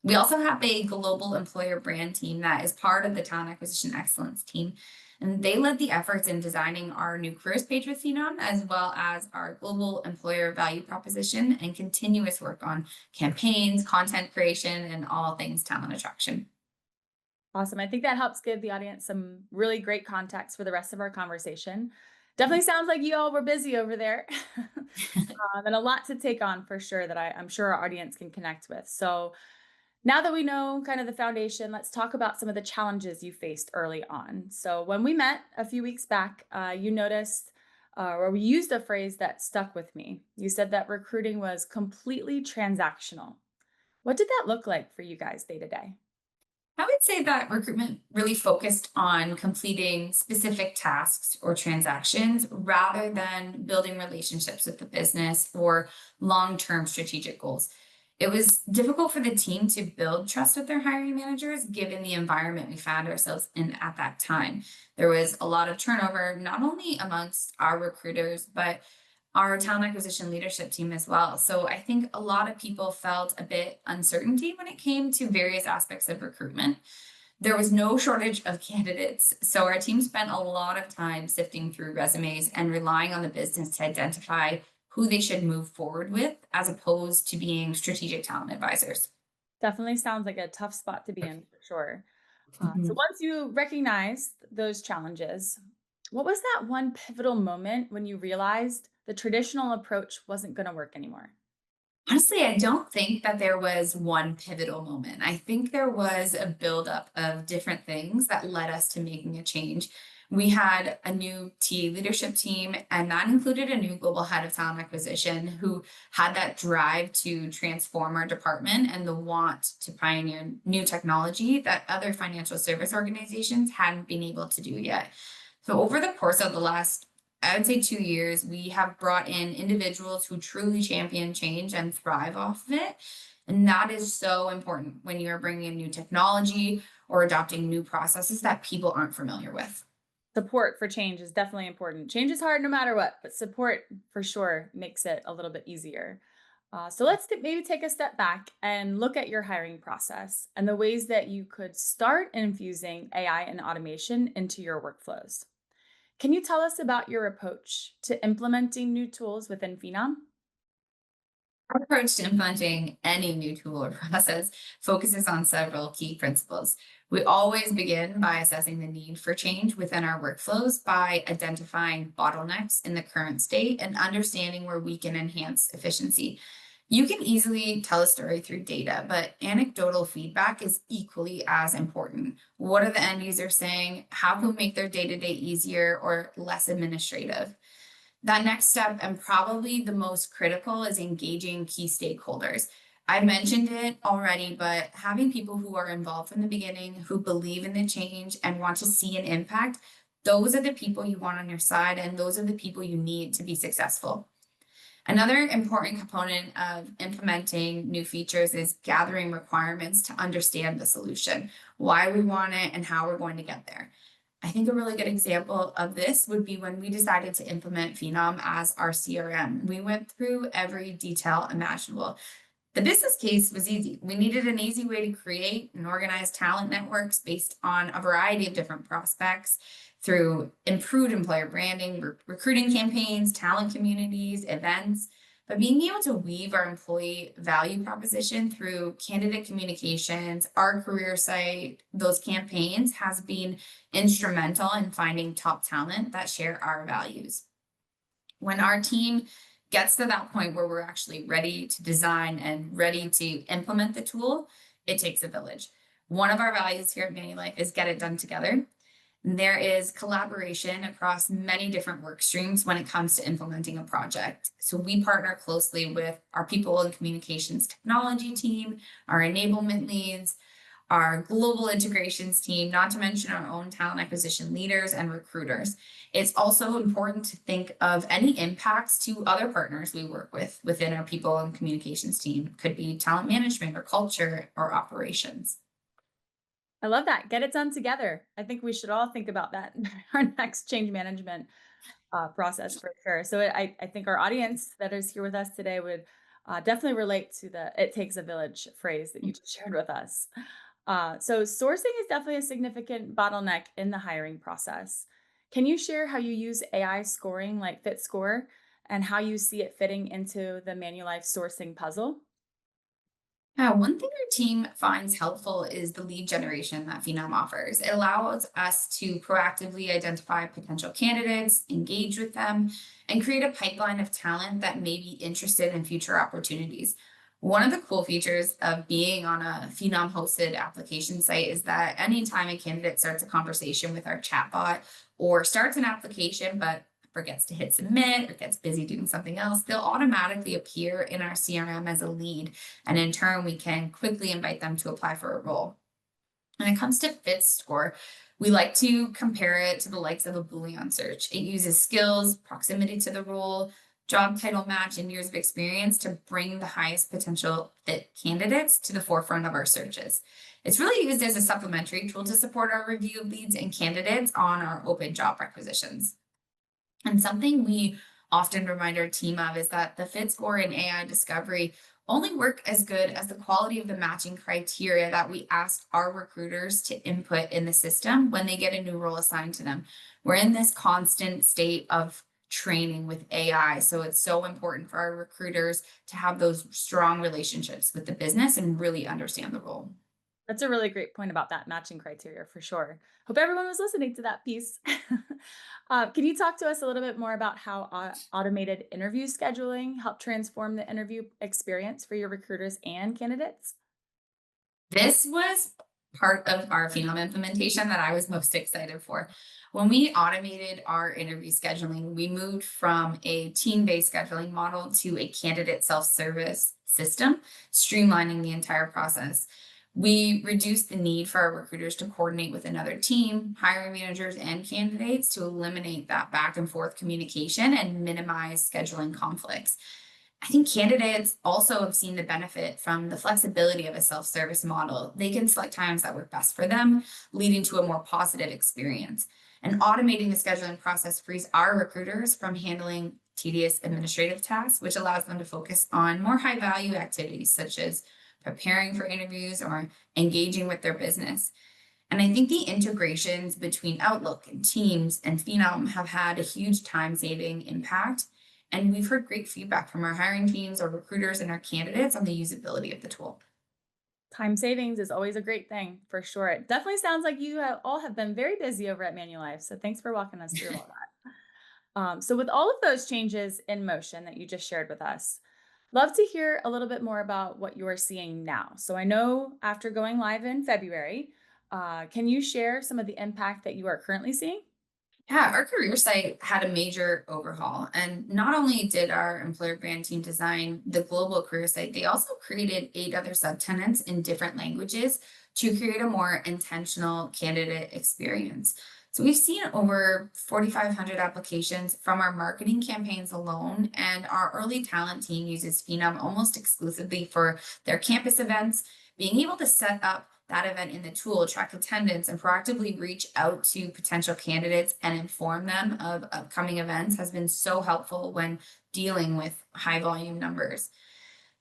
We also have a global employer brand team that is part of the talent acquisition excellence team. And they led the efforts in designing our new careers page with Phenom, as well as our global employer value proposition and continuous work on campaigns, content creation, and all things talent attraction. Awesome. I think that helps give the audience some really great context for the rest of our conversation. Definitely sounds like you all were busy over there. And a lot to take on for sure that I'm sure our audience can connect with. So now that we know kind of the foundation, let's talk about some of the challenges you faced early on. So when we met a few weeks back, you noticed, or we used a phrase that stuck with me. You said that recruiting was completely transactional. What did that look like for you guys day to day? I would say that recruitment really focused on completing specific tasks or transactions rather than building relationships with the business or long-term strategic goals. It was difficult for the team to build trust with their hiring managers given the environment we found ourselves in at that time. There was a lot of turnover, not only amongst our recruiters, but our talent acquisition leadership team as well. So I think a lot of people felt a bit uncertainty when it came to various aspects of recruitment. There was no shortage of candidates. So our team spent a lot of time sifting through resumes and relying on the business to identify who they should move forward with, as opposed to being strategic talent advisors. Definitely sounds like a tough spot to be in for sure. So Mhm. once you recognized those challenges, what was that one pivotal moment when you realized the traditional approach wasn't going to work anymore? Honestly, I don't think that there was one pivotal moment. I think there was a buildup of different things that led us to making a change. We had a new TA leadership team, and that included a new global head of talent acquisition who had that drive to transform our department and the want to pioneer new technology that other financial service organizations hadn't been able to do yet. So, over the course of the last, I would say, 2 years, we have brought in individuals who truly champion change and thrive off of it. And that is so important when you're bringing in new technology or adopting new processes that people aren't familiar with. Support for change is definitely important. Change is hard no matter what, but support for sure makes it a little bit easier. So let's maybe take a step back and look at your hiring process and the ways that you could start infusing AI and automation into your workflows. Can you tell us about your approach to implementing new tools within Phenom? Our approach to implementing any new tool or process focuses on several key principles. We always begin by assessing the need for change within our workflows by identifying bottlenecks in the current state and understanding where we can enhance efficiency. You can easily tell a story through data, but anecdotal feedback is equally as important. What are the end users saying? How can we make their day to day easier or less administrative? That next step, and probably the most critical, is engaging key stakeholders. I mentioned it already, but having people who are involved from the beginning, who believe in the change and want to see an impact, those are the people you want on your side, and those are the people you need to be successful. Another important component of implementing new features is gathering requirements to understand the solution, why we want it, and how we're going to get there. I think a really good example of this would be when we decided to implement Phenom as our CRM. We went through every detail imaginable. The business case was easy. We needed an easy way to create and organize talent networks based on a variety of different prospects through improved employer branding, recruiting campaigns, talent communities, events. But being able to weave our employee value proposition through candidate communications, our career site, those campaigns has been instrumental in finding top talent that share our values. When our team gets to that point where we're actually ready to design and ready to implement the tool, it takes a village. One of our values here at Manulife is get it done together. There is collaboration across many different work streams when it comes to implementing a project. So we partner closely with our people and communications technology team, our enablement leads, our global integrations team, not to mention our own talent acquisition leaders and recruiters. It's also important to think of any impacts to other partners we work with within our people and communications team. Could be talent management or culture or operations. I love that. Get it done together. I think we should all think about that in our next change management process for sure. So I think our audience that is here with us today would definitely relate to the "it takes a village" phrase that you just shared with us. So sourcing is definitely a significant bottleneck in the hiring process. Can you share how you use AI scoring like FitScore and how you see it fitting into the Manulife sourcing puzzle? Yeah, one thing our team finds helpful is the lead generation that Phenom offers. It allows us to proactively identify potential candidates, engage with them, and create a pipeline of talent that may be interested in future opportunities. One of the cool features of being on a Phenom hosted application site is that anytime a candidate starts a conversation with our chatbot or starts an application, but forgets to hit submit or gets busy doing something else, they'll automatically appear in our CRM as a lead. And in turn, we can quickly invite them to apply for a role. When it comes to fit score, we like to compare it to the likes of a Boolean search. It uses skills, proximity to the role, job title match, and years of experience to bring the highest potential fit candidates to the forefront of our searches. It's really used as a supplementary tool to support our review of leads and candidates on our open job requisitions. And something we often remind our team of is that the fit score and AI discovery only work as good as the quality of the matching criteria that we ask our recruiters to input in the system when they get a new role assigned to them. We're in this constant state of training with AI. So it's so important for our recruiters to have those strong relationships with the business and really understand the role. That's a really great point about that matching criteria for sure. Hope everyone was listening to that piece. Can you talk to us a little bit more about how automated interview scheduling helped transform the interview experience for your recruiters and candidates? This was part of our Phenom implementation that I was most excited for. When we automated our interview scheduling, we moved from a team-based scheduling model to a candidate self-service system, streamlining the entire process. We reduced the need for our recruiters to coordinate with another team, hiring managers, and candidates to eliminate that back and forth communication and minimize scheduling conflicts. I think candidates also have seen the benefit from the flexibility of a self-service model. They can select times that work best for them, leading to a more positive experience. And automating the scheduling process frees our recruiters from handling tedious administrative tasks, which allows them to focus on more high-value activities such as preparing for interviews or engaging with their business. And I think the integrations between Outlook and Teams and Phenom have had a huge time-saving impact. And we've heard great feedback from our hiring teams, our recruiters, and our candidates on the usability of the tool. Time savings is always a great thing for sure. It definitely sounds like you all have been very busy over at Manulife. So thanks for walking us through all that. So with all of those changes in motion that you just shared with us, love to hear a little bit more about what you're seeing now. So I know after going live in February, can you share some of the impact that you are currently seeing? Yeah, our career site had a major overhaul. And not only did our employer brand team design the global career site, they also created 8 other subtenants in different languages to create a more intentional candidate experience. So we've seen over 4,500 applications from our marketing campaigns alone, and our early talent team uses Phenom almost exclusively for their campus events. Being able to set up that event in the tool, track attendance, and proactively reach out to potential candidates and inform them of upcoming events has been so helpful when dealing with high volume numbers.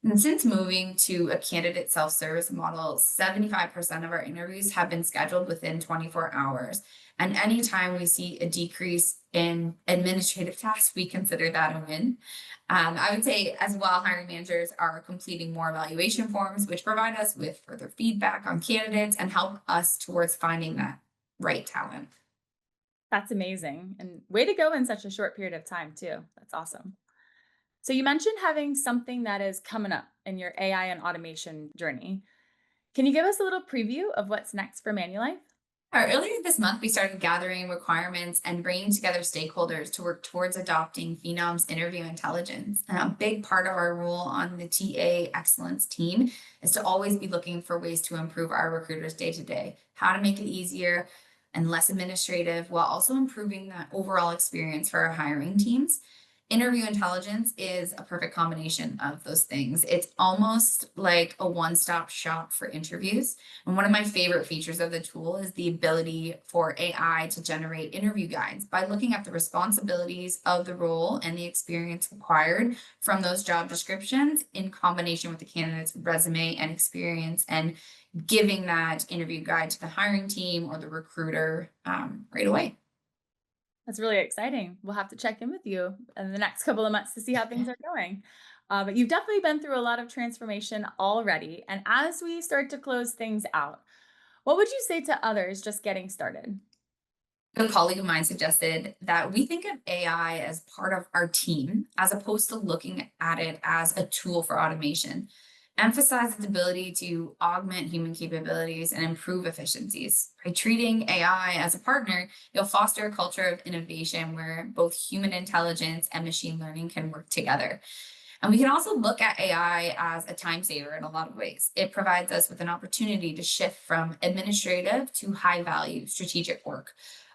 And since moving to a candidate self-service model, 75% of our interviews have been scheduled within 24 hours. And anytime we see a decrease in administrative tasks, we consider that a win. I would say as well, hiring managers are completing more evaluation forms, which provide us with further feedback on candidates and help us towards finding that right talent. That's amazing. And way to go in such a short period of time, too. That's awesome. So you mentioned having something that is coming up in your AI and automation journey. Can you give us a little preview of what's next for Manulife? Earlier this month, we started gathering requirements and bringing together stakeholders to work towards adopting Phenom's interview intelligence. And a big part of our role on the TA excellence team is to always be looking for ways to improve our recruiters day to day, how to make it easier and less administrative while also improving the overall experience for our hiring teams. Interview intelligence is a perfect combination of those things. It's almost like a one-stop shop for interviews. And one of my favorite features of the tool is the ability for AI to generate interview guides by looking at the responsibilities of the role and the experience required from those job descriptions in combination with the candidate's resume and experience, and giving that interview guide to the hiring team or the recruiter right away. That's really exciting. We'll have to check in with you in the next couple of months to see how things are going. But you've definitely been through a lot of transformation already. And as we start to close things out, what would you say to others just getting started? A colleague of mine suggested that we think of AI as part of our team as opposed to looking at it as a tool for automation. Emphasize its ability to augment human capabilities and improve efficiencies. By treating AI as a partner, you'll foster a culture of innovation where both human intelligence and machine learning can work together. And we can also look at AI as a time saver in a lot of ways. It provides us with an opportunity to shift from administrative to high value strategic work.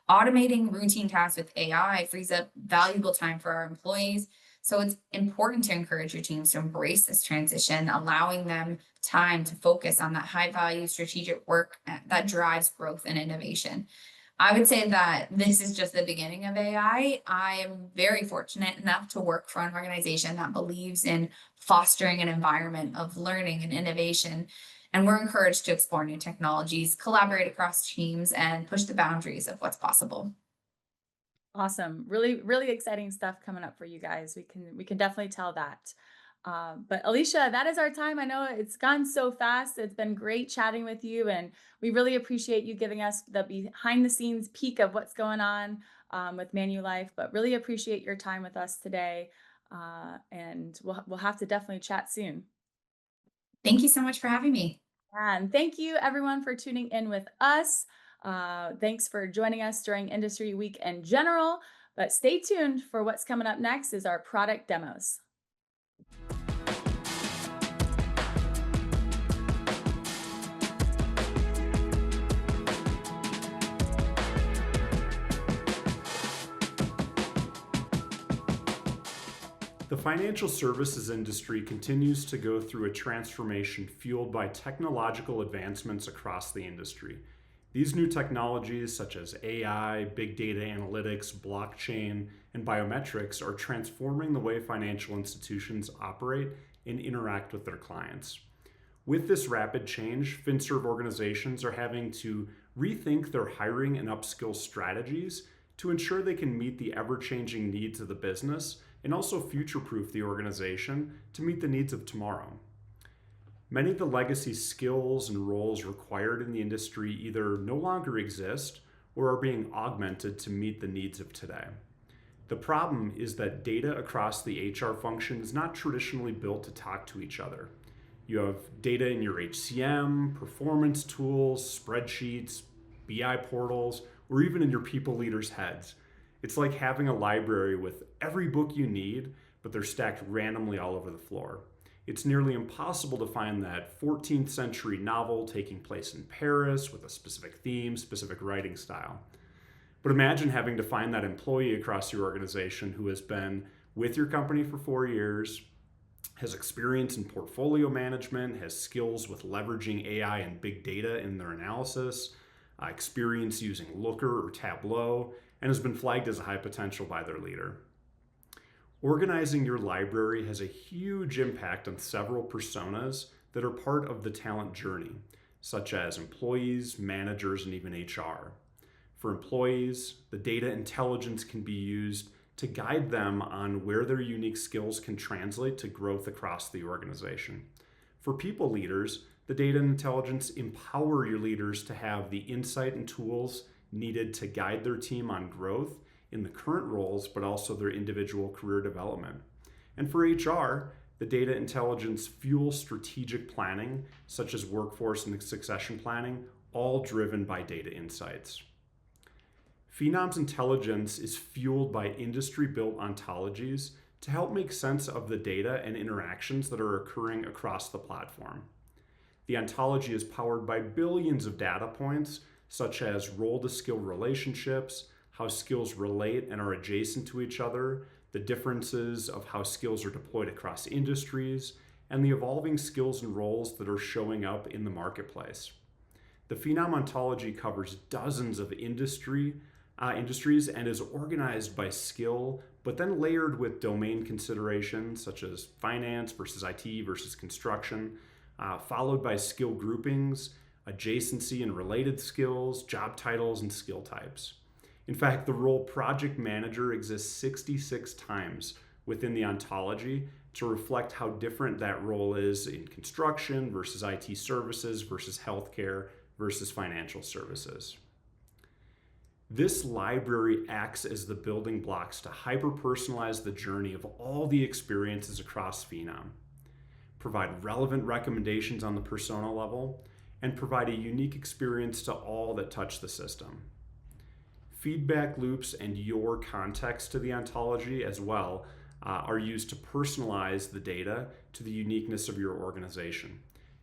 Automating routine tasks with AI frees up valuable time for our employees. So it's important to encourage your teams to embrace this transition, allowing them time to focus on that high value strategic work that drives growth and innovation. I would say that this is just the beginning of AI. I am very fortunate enough to work for an organization that believes in fostering an environment of learning and innovation. And we're encouraged to explore new technologies, collaborate across teams, and push the boundaries of what's possible. Awesome. Really, really exciting stuff coming up for you guys. We can definitely tell that. But Alicia, that is our time. I know it's gone so fast. It's been great chatting with you, and we really appreciate you giving us the behind the scenes peek of what's going on with Manulife. But really appreciate your time with us today, and we'll have to definitely chat soon. Thank you so much for having me. And thank you everyone for tuning in with us. Thanks for joining us during Industry Week in general. But stay tuned for what's coming up next is our product demos. The financial services industry continues to go through a transformation fueled by technological advancements across the industry. These new technologies, such as AI, big data analytics, blockchain, and biometrics, are transforming the way financial institutions operate and interact with their clients. With this rapid change, FinServe organizations are having to rethink their hiring and upskill strategies to ensure they can meet the ever-changing needs of the business and also future-proof the organization to meet the needs of tomorrow. Many of the legacy skills and roles required in the industry either no longer exist or are being augmented to meet the needs of today. The problem is that data across the HR function is not traditionally built to talk to each other. You have data in your HCM, performance tools, spreadsheets, BI portals, or even in your people leaders' heads. It's like having a library with every book you need, but they're stacked randomly all over the floor. It's nearly impossible to find that 14th century novel taking place in Paris with a specific theme, specific writing style. But imagine having to find that employee across your organization who has been with your company for 4 years, has experience in portfolio management, has skills with leveraging AI and big data in their analysis, experience using Looker or Tableau, and has been flagged as a high potential by their leader. Organizing your library has a huge impact on several personas that are part of the talent journey, such as employees, managers, and even HR. For employees, the data intelligence can be used to guide them on where their unique skills can translate to growth across the organization. For people leaders, the data and intelligence empower your leaders to have the insight and tools needed to guide their team on growth in the current roles, but also their individual career development. And for HR, the data intelligence fuels strategic planning, such as workforce and succession planning, all driven by data insights. Phenom's intelligence is fueled by industry-built ontologies to help make sense of the data and interactions that are occurring across the platform. The ontology is powered by billions of data points, such as role-to-skill relationships, how skills relate and are adjacent to each other, the differences of how skills are deployed across industries, and the evolving skills and roles that are showing up in the marketplace. The Phenom ontology covers dozens of industries and is organized by skill, but then layered with domain considerations such as finance versus IT versus construction, followed by skill groupings, adjacency and related skills, job titles, and skill types. In fact, the role project manager exists 66 times within the ontology to reflect how different that role is in construction versus IT services versus healthcare versus financial services. This library acts as the building blocks to hyper-personalize the journey of all the experiences across Phenom, provide relevant recommendations on the persona level, and provide a unique experience to all that touch the system. Feedback loops and your context to the ontology as well are used to personalize the data to the uniqueness of your organization.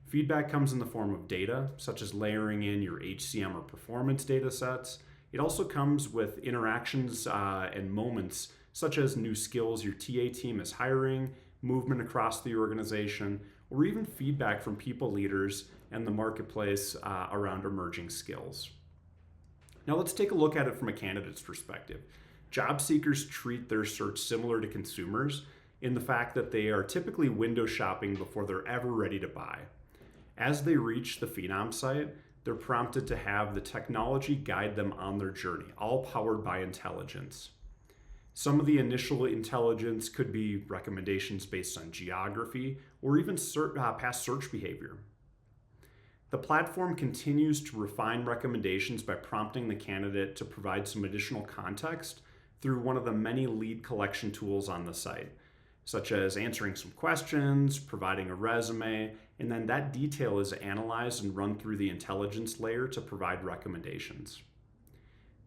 Feedback comes in the form of data, such as layering in your HCM or performance data sets. It also comes with interactions and moments, such as new skills your TA team is hiring, movement across the organization, or even feedback from people leaders and the marketplace around emerging skills. Now let's take a look at it from a candidate's perspective. Job seekers treat their search similar to consumers in the fact that they are typically window shopping before they're ever ready to buy. As they reach the Phenom site, they're prompted to have the technology guide them on their journey, all powered by intelligence. Some of the initial intelligence could be recommendations based on geography or even past search behavior. The platform continues to refine recommendations by prompting the candidate to provide some additional context through one of the many lead collection tools on the site, such as answering some questions, providing a resume, and then that detail is analyzed and run through the intelligence layer to provide recommendations.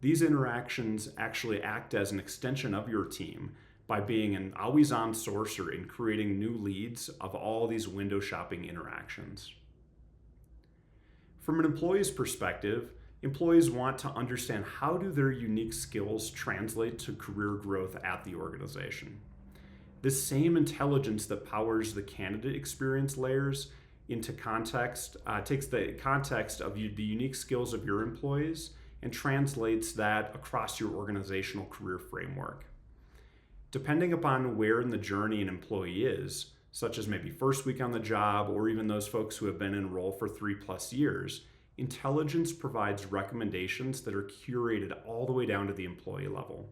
These interactions actually act as an extension of your team by being an always-on sourcer in creating new leads of all these window shopping interactions. From an employee's perspective, employees want to understand how do their unique skills translate to career growth at the organization. This same intelligence that powers the candidate experience layers into context, takes the context of the unique skills of your employees and translates that across your organizational career framework. Depending upon where in the journey an employee is, such as maybe first week on the job or even those folks who have been in role for 3+ years, intelligence provides recommendations that are curated all the way down to the employee level.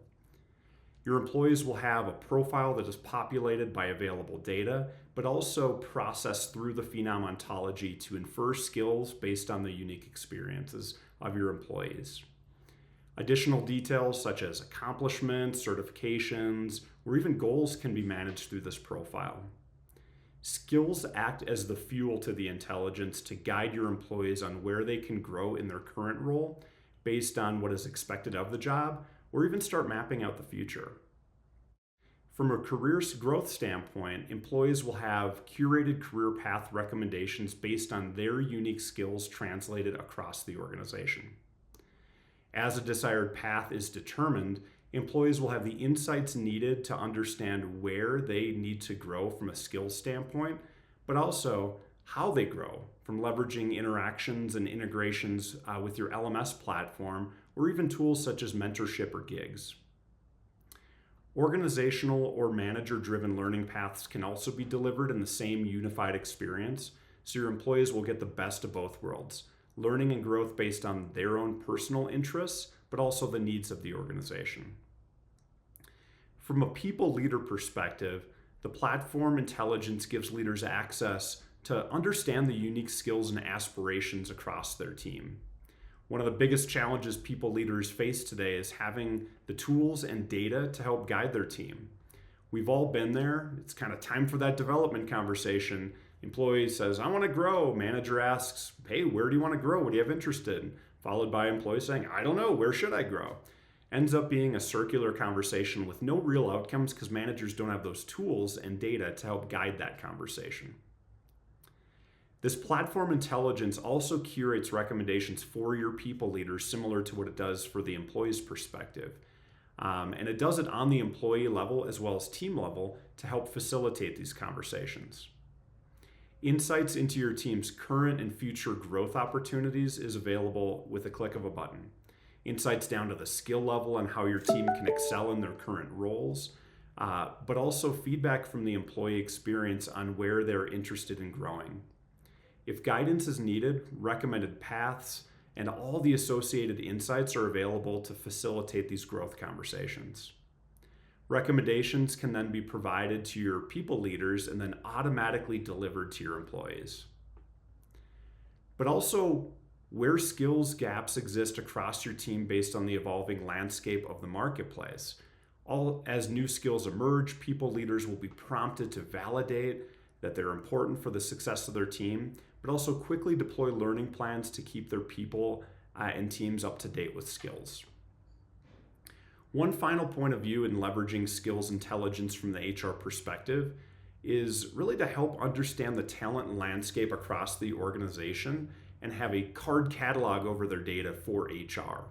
Your employees will have a profile that is populated by available data, but also processed through the Phenom ontology to infer skills based on the unique experiences of your employees. Additional details such as accomplishments, certifications, or even goals can be managed through this profile. Skills act as the fuel to the intelligence to guide your employees on where they can grow in their current role based on what is expected of the job, or even start mapping out the future. From a career growth standpoint, employees will have curated career path recommendations based on their unique skills translated across the organization. As a desired path is determined, employees will have the insights needed to understand where they need to grow from a skills standpoint, but also how they grow from leveraging interactions and integrations with your LMS platform, or even tools such as mentorship or gigs. Organizational or manager-driven learning paths can also be delivered in the same unified experience, so your employees will get the best of both worlds, learning and growth based on their own personal interests, but also the needs of the organization. From a people leader perspective, the platform intelligence gives leaders access to understand the unique skills and aspirations across their team. One of the biggest challenges people leaders face today is having the tools and data to help guide their team. We've all been there. It's kind of time for that development conversation. Employee says, I want to grow. Manager asks, hey, where do you want to grow? What do you have interest in? Followed by employee saying, I don't know, where should I grow? Ends up being a circular conversation with no real outcomes because managers don't have those tools and data to help guide that conversation. This platform intelligence also curates recommendations for your people leaders, similar to what it does for the employee's perspective. And it does it on the employee level as well as team level to help facilitate these conversations. Insights into your team's current and future growth opportunities is available with a click of a button. Insights down to the skill level and how your team can excel in their current roles, but also feedback from the employee experience on where they're interested in growing. If guidance is needed, recommended paths and all the associated insights are available to facilitate these growth conversations. Recommendations can then be provided to your people leaders and then automatically delivered to your employees. But also, where skills gaps exist across your team based on the evolving landscape of the marketplace. As new skills emerge, people leaders will be prompted to validate that they're important for the success of their team, but also quickly deploy learning plans to keep their people and teams up to date with skills. One final point of view in leveraging skills intelligence from the HR perspective is really to help understand the talent landscape across the organization and have a card catalog over their data for HR.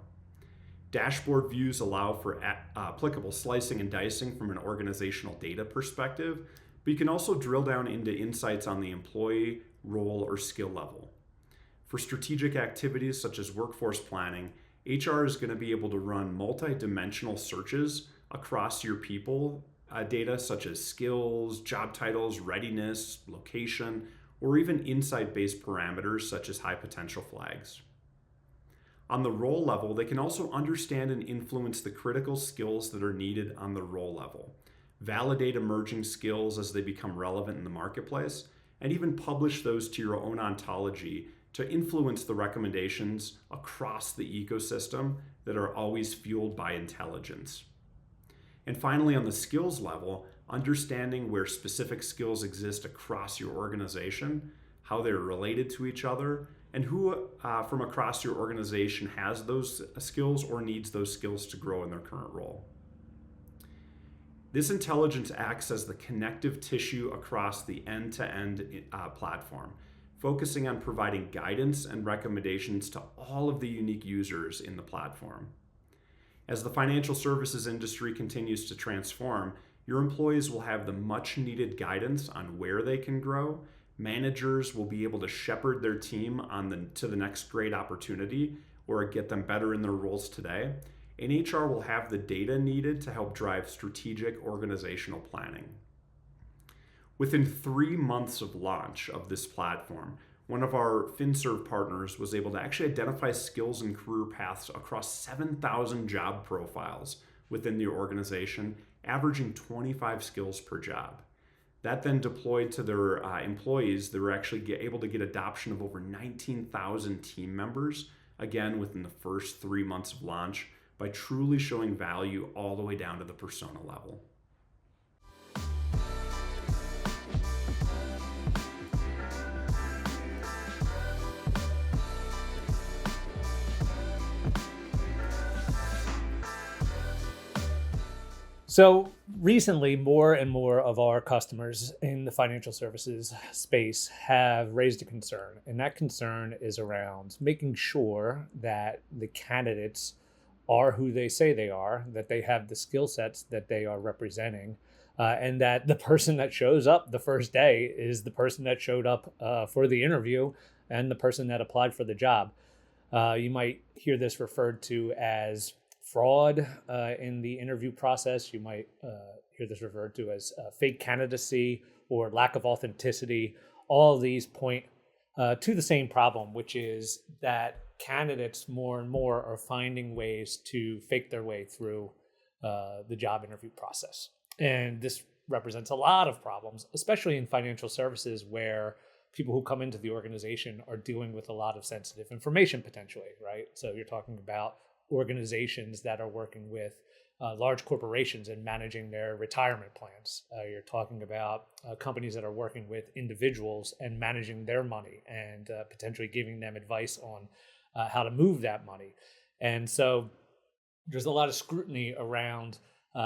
Dashboard views allow for applicable slicing and dicing from an organizational data perspective, but you can also drill down into insights on the employee, role, or skill level. For strategic activities such as workforce planning, HR is going to be able to run multi-dimensional searches across your people data such as skills, job titles, readiness, location, or even insight-based parameters such as high potential flags. On the role level, they can also understand and influence the critical skills that are needed on the role level, validate emerging skills as they become relevant in the marketplace, and even publish those to your own ontology to influence the recommendations across the ecosystem that are always fueled by intelligence. And finally, on the skills level, understanding where specific skills exist across your organization, how they're related to each other, and who from across your organization has those skills or needs those skills to grow in their current role. This intelligence acts as the connective tissue across the end-to-end platform, focusing on providing guidance and recommendations to all of the unique users in the platform. As the financial services industry continues to transform, your employees will have the much needed guidance on where they can grow. Managers will be able to shepherd their team to the next great opportunity or get them better in their roles today. And HR will have the data needed to help drive strategic organizational planning. Within 3 months of launch of this platform, one of our FinServe partners was able to actually identify skills and career paths across 7,000 job profiles within the organization, averaging 25 skills per job. That then deployed to their employees. They were actually able to get adoption of over 19,000 team members, again, within the first 3 months of launch, by truly showing value all the way down to the persona level. So recently, more and more of our customers in the financial services space have raised a concern, and that concern is around making sure that the candidates are who they say they are, that they have the skill sets that they are representing, and that the person that shows up the first day is the person that showed up for the interview and the person that applied for the job. You might hear this referred to as fraud in the interview process. You might hear this referred to as fake candidacy or lack of authenticity. All of these point to the same problem, which is that candidates more and more are finding ways to fake their way through the job interview process. And this represents a lot of problems, especially in financial services, where people who come into the organization are dealing with a lot of sensitive information potentially, right? So you're talking about organizations that are working with large corporations and managing their retirement plans. You're talking about companies that are working with individuals and managing their money and potentially giving them advice on how to move that money. And so there's a lot of scrutiny around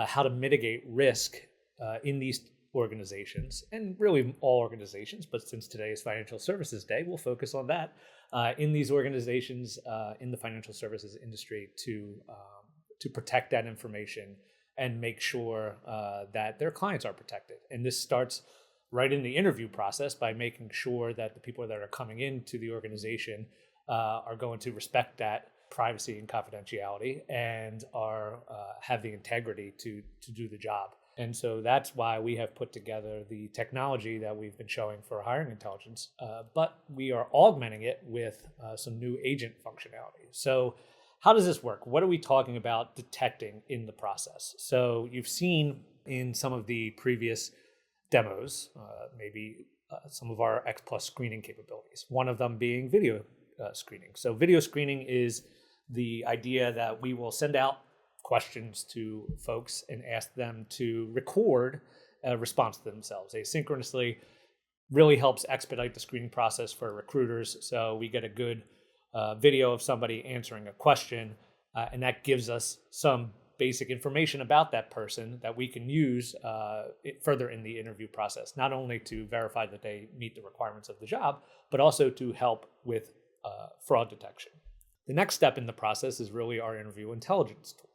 how to mitigate risk in these organizations, and really all organizations, but since today is Financial Services Day, we'll focus on that in these organizations in the financial services industry to protect that information and make sure that their clients are protected. And this starts right in the interview process by making sure that the people that are coming into the organization are going to respect that privacy and confidentiality and are have the integrity to do the job. And so that's why we have put together the technology that we've been showing for hiring intelligence, but we are augmenting it with some new agent functionality. So how does this work? What are we talking about detecting in the process? So you've seen in some of the previous demos, maybe some of our X Plus screening capabilities, one of them being video screening. So video screening is the idea that we will send out questions to folks and ask them to record a response to themselves asynchronously. Really helps expedite the screening process for recruiters. So we get a good video of somebody answering a question, and that gives us some basic information about that person that we can use further in the interview process, not only to verify that they meet the requirements of the job, but also to help with fraud detection. The next step in the process is really our interview intelligence tool.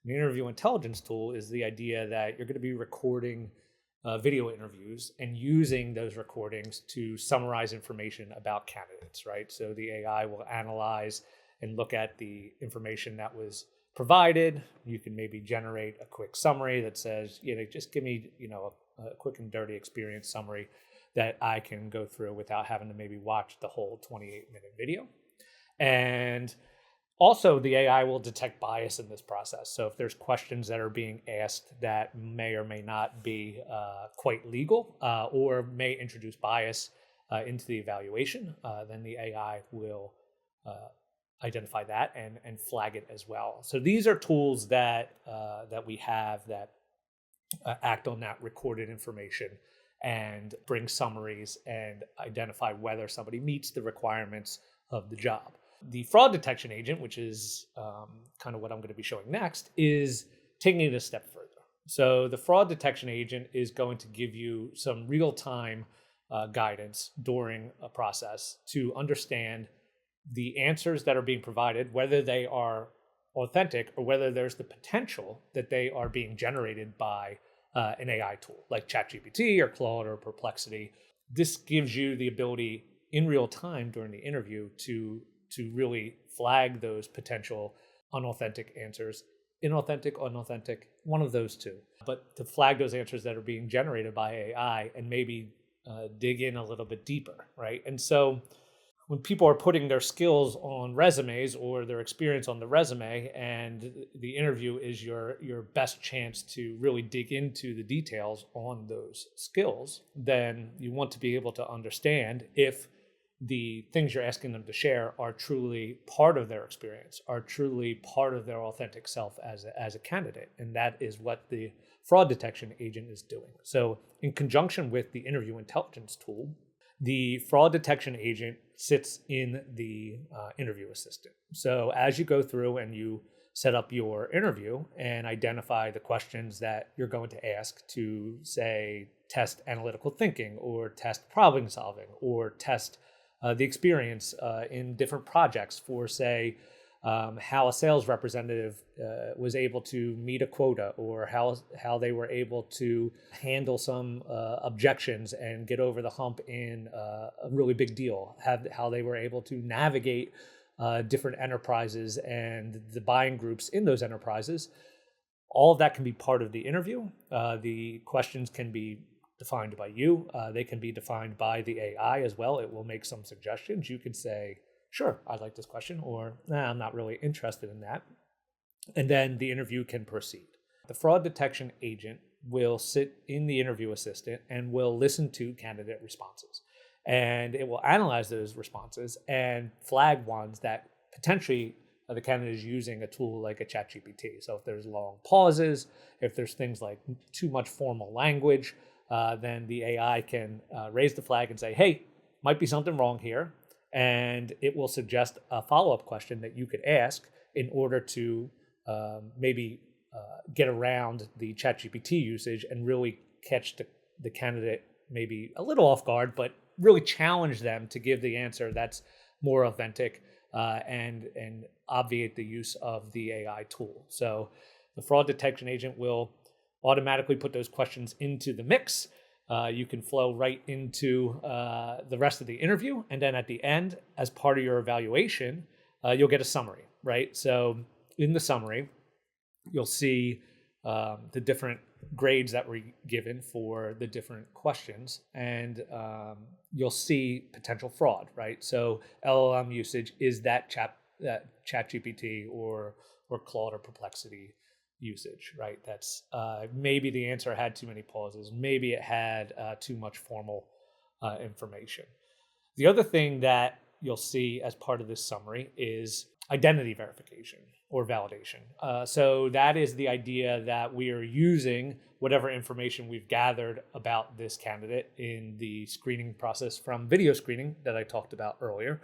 The interview intelligence tool is the idea that you're going to be recording video interviews and using those recordings to summarize information about candidates, right? So the AI will analyze and look at the information that was provided. You can maybe generate a quick summary that says, just give me, a quick and dirty experience summary that I can go through without having to maybe watch the whole 28-minute video. And also, the AI will detect bias in this process. So if there's questions that are being asked that may or may not be quite legal or may introduce bias into the evaluation, then the AI will identify that and flag it as well. So these are tools that we have that act on that recorded information and bring summaries and identify whether somebody meets the requirements of the job. The fraud detection agent, which is kind of what I'm going to be showing next, is taking it a step further. So the fraud detection agent is going to give you some real-time guidance during a process to understand the answers that are being provided, whether they are authentic or whether there's the potential that they are being generated by an AI tool like ChatGPT or Claude or Perplexity. This gives you the ability in real time during the interview to really flag those potential unauthentic answers, inauthentic, unauthentic, one of those two. But to flag those answers that are being generated by AI and maybe dig in a little bit deeper, right? And so when people are putting their skills on resumes or their experience on the resume, and the interview is your best chance to really dig into the details on those skills, then you want to be able to understand if the things you're asking them to share are truly part of their experience, are truly part of their authentic self as a candidate. And that is what the fraud detection agent is doing. So in conjunction with the interview intelligence tool, the fraud detection agent sits in the interview assistant. So as you go through and you set up your interview and identify the questions that you're going to ask to, say, test analytical thinking or test problem solving or test the experience in different projects for, say, how a sales representative was able to meet a quota, or how they were able to handle some objections and get over the hump in a really big deal, how they were able to navigate different enterprises and the buying groups in those enterprises. All of that can be part of the interview. The questions can be defined by you. They can be defined by the AI as well. It will make some suggestions. You could say, sure, I like this question, or nah, I'm not really interested in that. And then the interview can proceed. The fraud detection agent will sit in the interview assistant and will listen to candidate responses. And it will analyze those responses and flag ones that potentially the candidate is using a tool like a ChatGPT. So if there's long pauses, if there's things like too much formal language, then the AI can raise the flag and say, hey, might be something wrong here. And it will suggest a follow-up question that you could ask in order to maybe get around the ChatGPT usage and really catch the candidate maybe a little off guard, but really challenge them to give the answer that's more authentic and obviate the use of the AI tool. So the fraud detection agent will automatically put those questions into the mix. You can flow right into the rest of the interview. And then at the end, as part of your evaluation, you'll get a summary, right? So in the summary, you'll see the different grades that were given for the different questions, and you'll see potential fraud, right? So LLM usage is that ChatGPT or Claude or Perplexity usage, right? That's maybe the answer had too many pauses, maybe it had too much formal information. The other thing that you'll see as part of this summary is identity verification or validation. So that is the idea that we are using whatever information we've gathered about this candidate in the screening process from video screening that I talked about earlier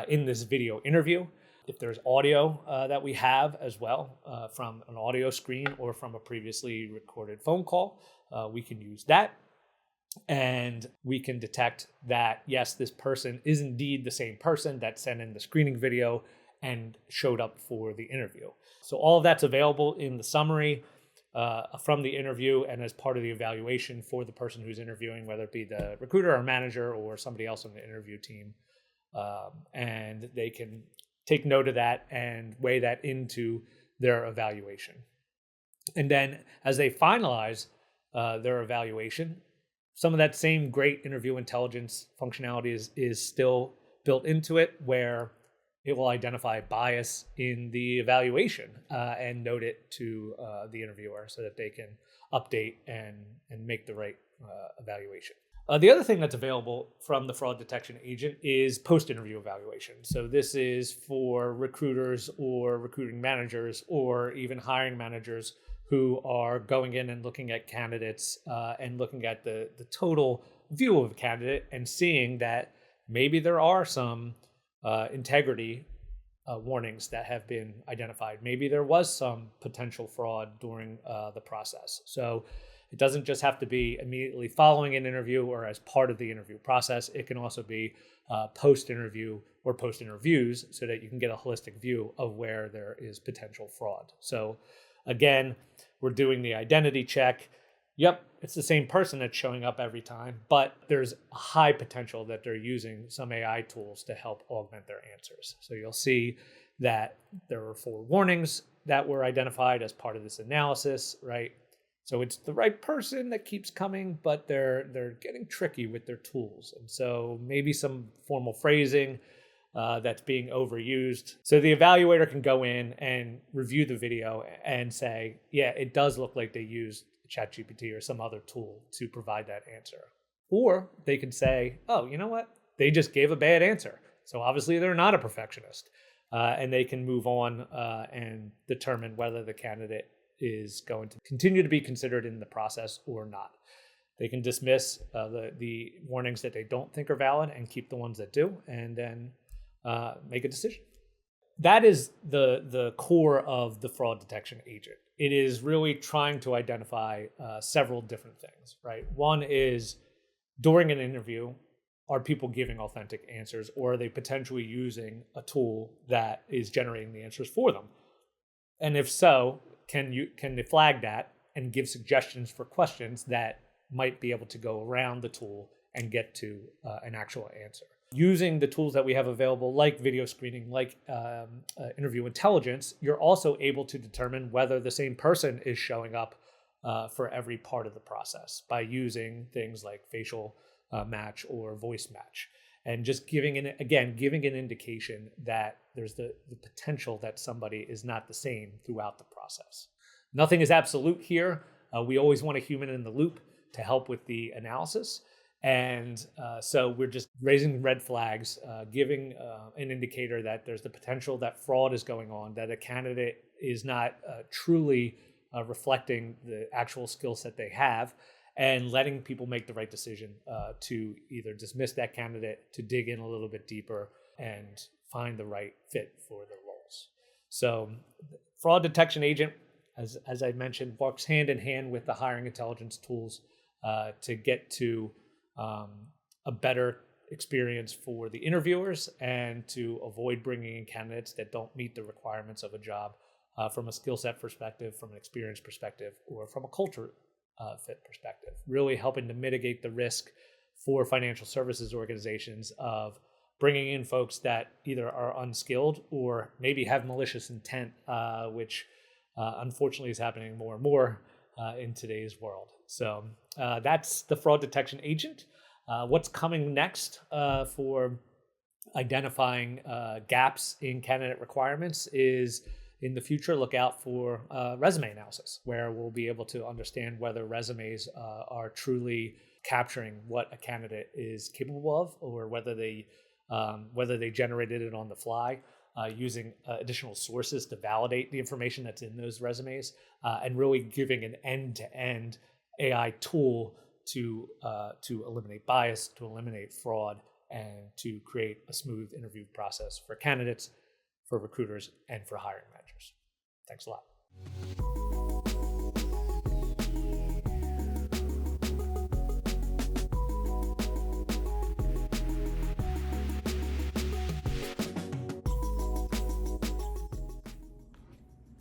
in this video interview. If there's audio that we have as well from an audio screen or from a previously recorded phone call, we can use that. And we can detect that, yes, this person is indeed the same person that sent in the screening video and showed up for the interview. So all of that's available in the summary from the interview and as part of the evaluation for the person who's interviewing, whether it be the recruiter or manager or somebody else on the interview team. And they can take note of that and weigh that into their evaluation. And then as they finalize their evaluation, some of that same great interview intelligence functionality is still built into it, where it will identify bias in the evaluation and note it to the interviewer so that they can update and make the right evaluation. The other thing that's available from the fraud detection agent is post-interview evaluation. So this is for recruiters or recruiting managers or even hiring managers who are going in and looking at candidates and looking at the total view of a candidate and seeing that maybe there are some integrity warnings that have been identified. Maybe there was some potential fraud during the process. So it doesn't just have to be immediately following an interview or as part of the interview process. It can also be post-interview or post-interviews so that you can get a holistic view of where there is potential fraud. So again, we're doing the identity check. Yep, it's the same person that's showing up every time, but there's a high potential that they're using some AI tools to help augment their answers. So you'll see that there were 4 warnings that were identified as part of this analysis, right? So it's the right person that keeps coming, but they're getting tricky with their tools. And so maybe some formal phrasing that's being overused. So the evaluator can go in and review the video and say, yeah, it does look like they used ChatGPT or some other tool to provide that answer. Or they can say, oh, you know what? They just gave a bad answer. So obviously they're not a perfectionist. And they can move on and determine whether the candidate is going to continue to be considered in the process or not. They can dismiss the warnings that they don't think are valid and keep the ones that do, and then make a decision. That is the core of the fraud detection agent. It is really trying to identify several different things, right? One is during an interview, are people giving authentic answers, or are they potentially using a tool that is generating the answers for them? And if so, can they flag that and give suggestions for questions that might be able to go around the tool and get to an actual answer? Using the tools that we have available, like video screening, like interview intelligence, you're also able to determine whether the same person is showing up for every part of the process by using things like facial match or voice match, and just giving an indication that there's the potential that somebody is not the same throughout the process. Nothing is absolute here. We always want a human in the loop to help with the analysis. And so we're just raising red flags, giving an indicator that there's the potential that fraud is going on, that a candidate is not truly reflecting the actual skill set they have, and letting people make the right decision to either dismiss that candidate, to dig in a little bit deeper and find the right fit for their roles. So fraud detection agent, as I mentioned, works hand in hand with the hiring intelligence tools to get to a better experience for the interviewers and to avoid bringing in candidates that don't meet the requirements of a job from a skill set perspective, from an experience perspective, or from a culture fit perspective. Really helping to mitigate the risk for financial services organizations of bringing in folks that either are unskilled or maybe have malicious intent, which unfortunately is happening more and more in today's world. So that's the fraud detection agent. What's coming next for identifying gaps in candidate requirements is, in the future, look out for resume analysis, where we'll be able to understand whether resumes are truly capturing what a candidate is capable of, or whether they generated it on the fly, using additional sources to validate the information that's in those resumes, and really giving an end-to-end AI tool to eliminate bias, to eliminate fraud, and to create a smooth interview process for candidates, for recruiters, and for hiring managers. Thanks a lot.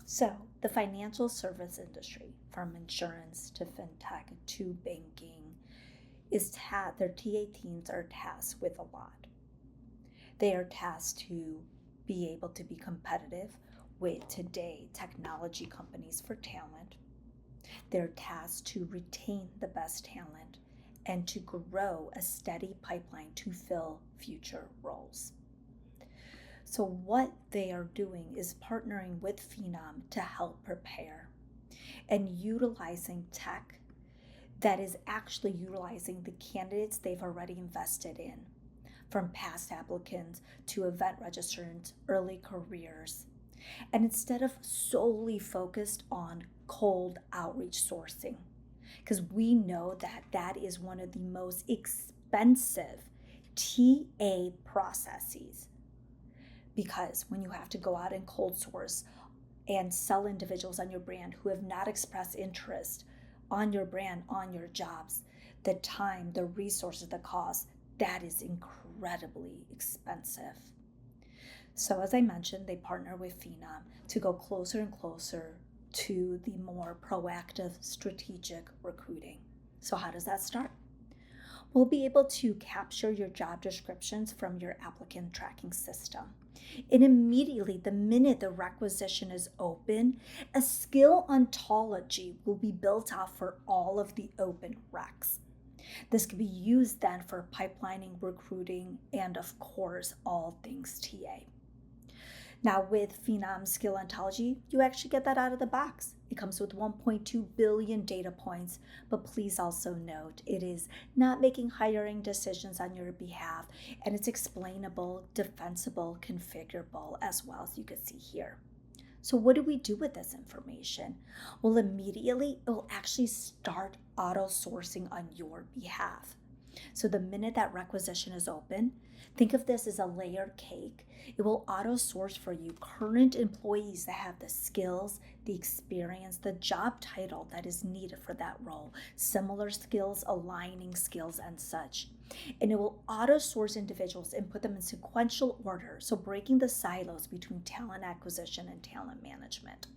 So, the financial service industry, from insurance to fintech to banking, their TA teams are tasked with a lot. They are tasked to be able to be competitive with today technology companies for talent. They're tasked to retain the best talent and to grow a steady pipeline to fill future roles. So what they are doing is partnering with Phenom to help prepare and utilizing tech that is actually utilizing the candidates they've already invested in, from past applicants to event registrants, early careers. And instead of solely focused on cold outreach sourcing, because we know that that is one of the most expensive TA processes. Because when you have to go out and cold source and sell individuals on your brand who have not expressed interest on your brand, on your jobs, the time, the resources, the cost, that is incredibly expensive. So as I mentioned, they partner with Phenom to go closer and closer to the more proactive strategic recruiting. So how does that start? We'll be able to capture your job descriptions from your applicant tracking system. And immediately, the minute the requisition is open, a skill ontology will be built out for all of the open recs. This can be used then for pipelining, recruiting, and of course, all things TA. Now with Phenom Skill Ontology, you actually get that out of the box. It comes with 1.2 billion data points, but please also note it is not making hiring decisions on your behalf, and it's explainable, defensible, configurable, as well as you can see here. So what do we do with this information? Well, immediately it will actually start auto sourcing on your behalf. So the minute that requisition is open, think of this as a layered cake. It will auto source for you current employees that have the skills, the experience, the job title that is needed for that role, similar skills, aligning skills, and such. And it will auto source individuals and put them in sequential order, so breaking the silos between talent acquisition and talent management.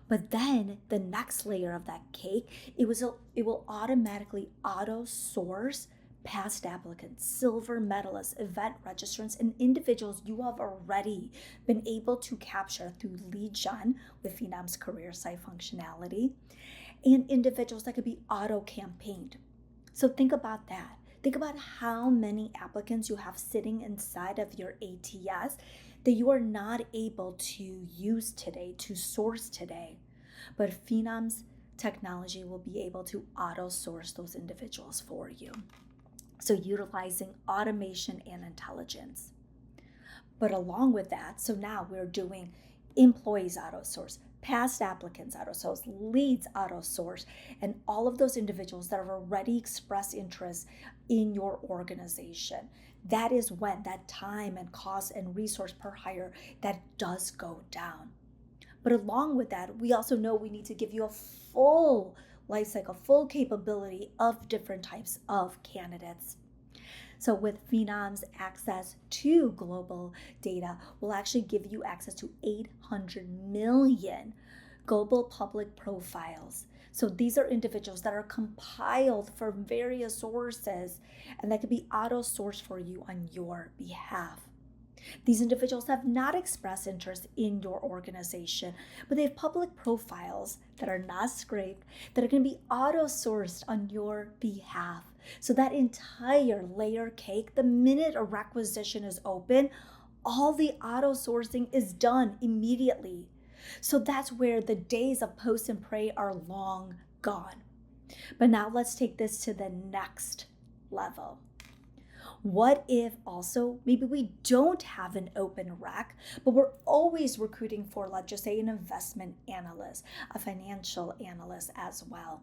But then the next layer of that cake, it will automatically auto source past applicants, silver medalists, event registrants, and individuals you have already been able to capture through lead gen with Phenom's career site functionality, and individuals that could be auto campaigned. So think about that. Think about how many applicants you have sitting inside of your ATS that you are not able to use today, to source today. But Phenom's technology will be able to auto source those individuals for you. So utilizing automation and intelligence. But along with that, so now we're doing employees auto source, past applicants auto source, leads auto source, and all of those individuals that have already expressed interest in your organization. That is when that time and cost and resource per hire, that does go down. But along with that, we also know we need to give you a full life cycle, full capability of different types of candidates. So with Phenom's access to global data, we'll actually give you access to 800 million global public profiles. So these are individuals that are compiled from various sources and that can be auto-sourced for you on your behalf. These individuals have not expressed interest in your organization, but they have public profiles that are not scraped, that are going to be auto-sourced on your behalf. So that entire layer cake, the minute a requisition is open, all the auto-sourcing is done immediately. So that's where the days of post and pray are long gone. But now let's take this to the next level. What if also maybe we don't have an open rec, but we're always recruiting for, let's just say, an investment analyst, a financial analyst as well?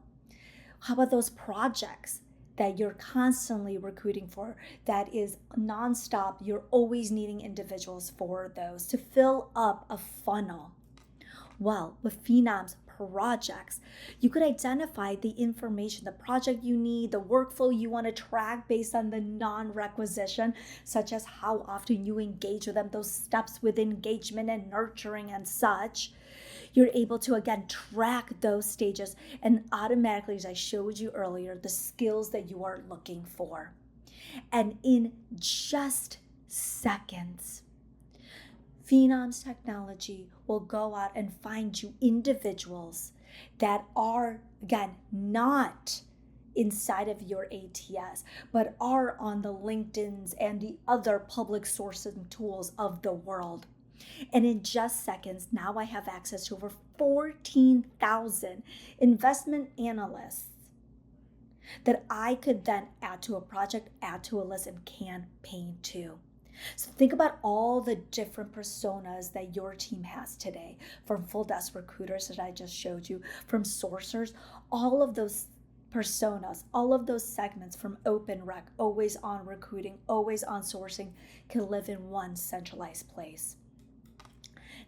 How about those projects that you're constantly recruiting for, that is nonstop, you're always needing individuals for those to fill up a funnel? Well, with Phenom's projects, you could identify the information, the project you need, the workflow you want to track based on the non-requisition, such as how often you engage with them, those steps with engagement and nurturing and such. You're able to, again, track those stages and automatically, as I showed you earlier, the skills that you are looking for. And in just seconds, Phenom's technology will go out and find you individuals that are, again, not inside of your ATS, but are on the LinkedIns and the other public sources and tools of the world. And in just seconds, now I have access to over 14,000 investment analysts that I could then add to a project, add to a list, and campaign to. So think about all the different personas that your team has today, from full desk recruiters that I just showed you, from sourcers, all of those personas, all of those segments from open rec, always on recruiting, always on sourcing, can live in one centralized place.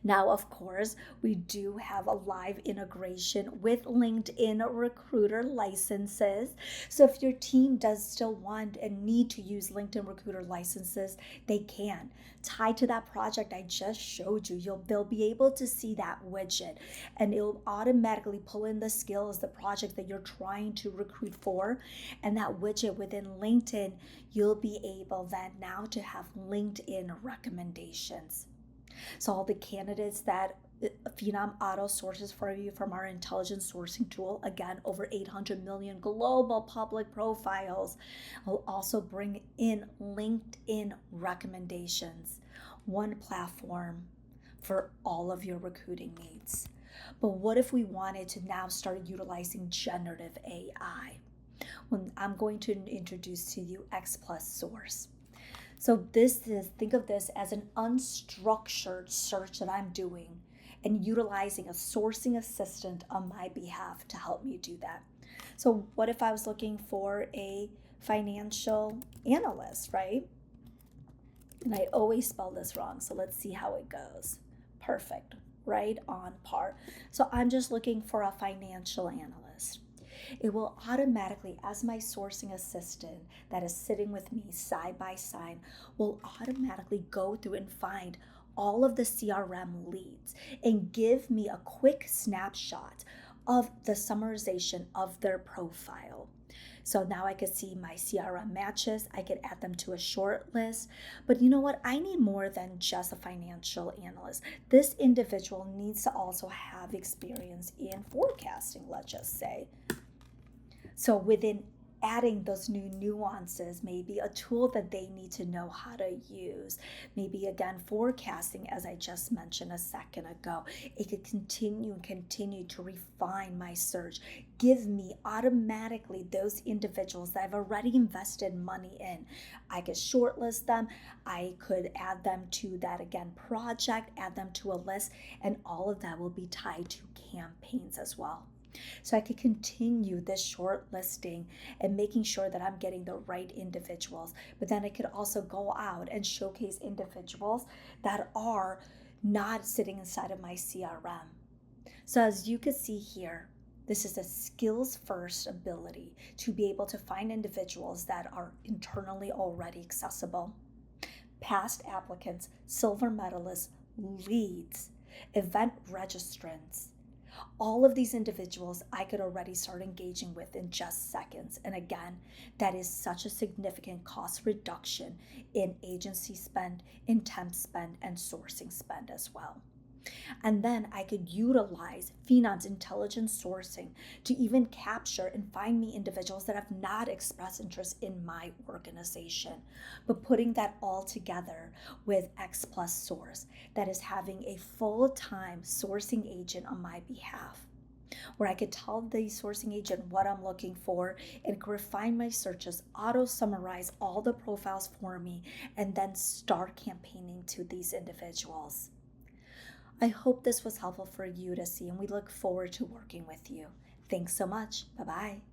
Now, of course, we do have a live integration with LinkedIn Recruiter licenses. So if your team does still want and need to use LinkedIn Recruiter licenses, they can. Tied to that project I just showed you, they'll be able to see that widget, and it'll automatically pull in the skills, the project that you're trying to recruit for, and that widget within LinkedIn, you'll be able then now to have LinkedIn recommendations. So all the candidates that Phenom auto sources for you from our intelligent sourcing tool, again, over 800 million global public profiles, will also bring in LinkedIn recommendations, one platform for all of your recruiting needs. But what if we wanted to now start utilizing generative AI? Well, I'm going to introduce to you X Plus Source. So think of this as an unstructured search that I'm doing and utilizing a sourcing assistant on my behalf to help me do that. So what if I was looking for a financial analyst, right? And I always spell this wrong, so let's see how it goes. Perfect, right on par. So I'm just looking for a financial analyst. It will automatically, as my sourcing assistant that is sitting with me side by side, will automatically go through and find all of the CRM leads and give me a quick snapshot of the summarization of their profile. So now I could see my CRM matches. I could add them to a short list. But you know what? I need more than just a financial analyst. This individual needs to also have experience in forecasting, let's just say. So within adding those new nuances, maybe a tool that they need to know how to use, maybe again forecasting, as I just mentioned a second ago, it could continue to refine my search, give me automatically those individuals that I've already invested money in. I could shortlist them, I could add them to that again project, add them to a list, and all of that will be tied to campaigns as well. So I could continue this short listing and making sure that I'm getting the right individuals. But then I could also go out and showcase individuals that are not sitting inside of my CRM. So as you can see here, this is a skills first ability to be able to find individuals that are internally already accessible, past applicants, silver medalists, leads, event registrants. All of these individuals I could already start engaging with in just seconds. And again, that is such a significant cost reduction in agency spend, in temp spend, and sourcing spend as well. And then I could utilize Phenom's intelligent sourcing to even capture and find me individuals that have not expressed interest in my organization. But putting that all together with X Plus Source, that is having a full-time sourcing agent on my behalf, where I could tell the sourcing agent what I'm looking for and could refine my searches, auto-summarize all the profiles for me, and then start campaigning to these individuals. I hope this was helpful for you to see, and we look forward to working with you. Thanks so much. Bye-bye.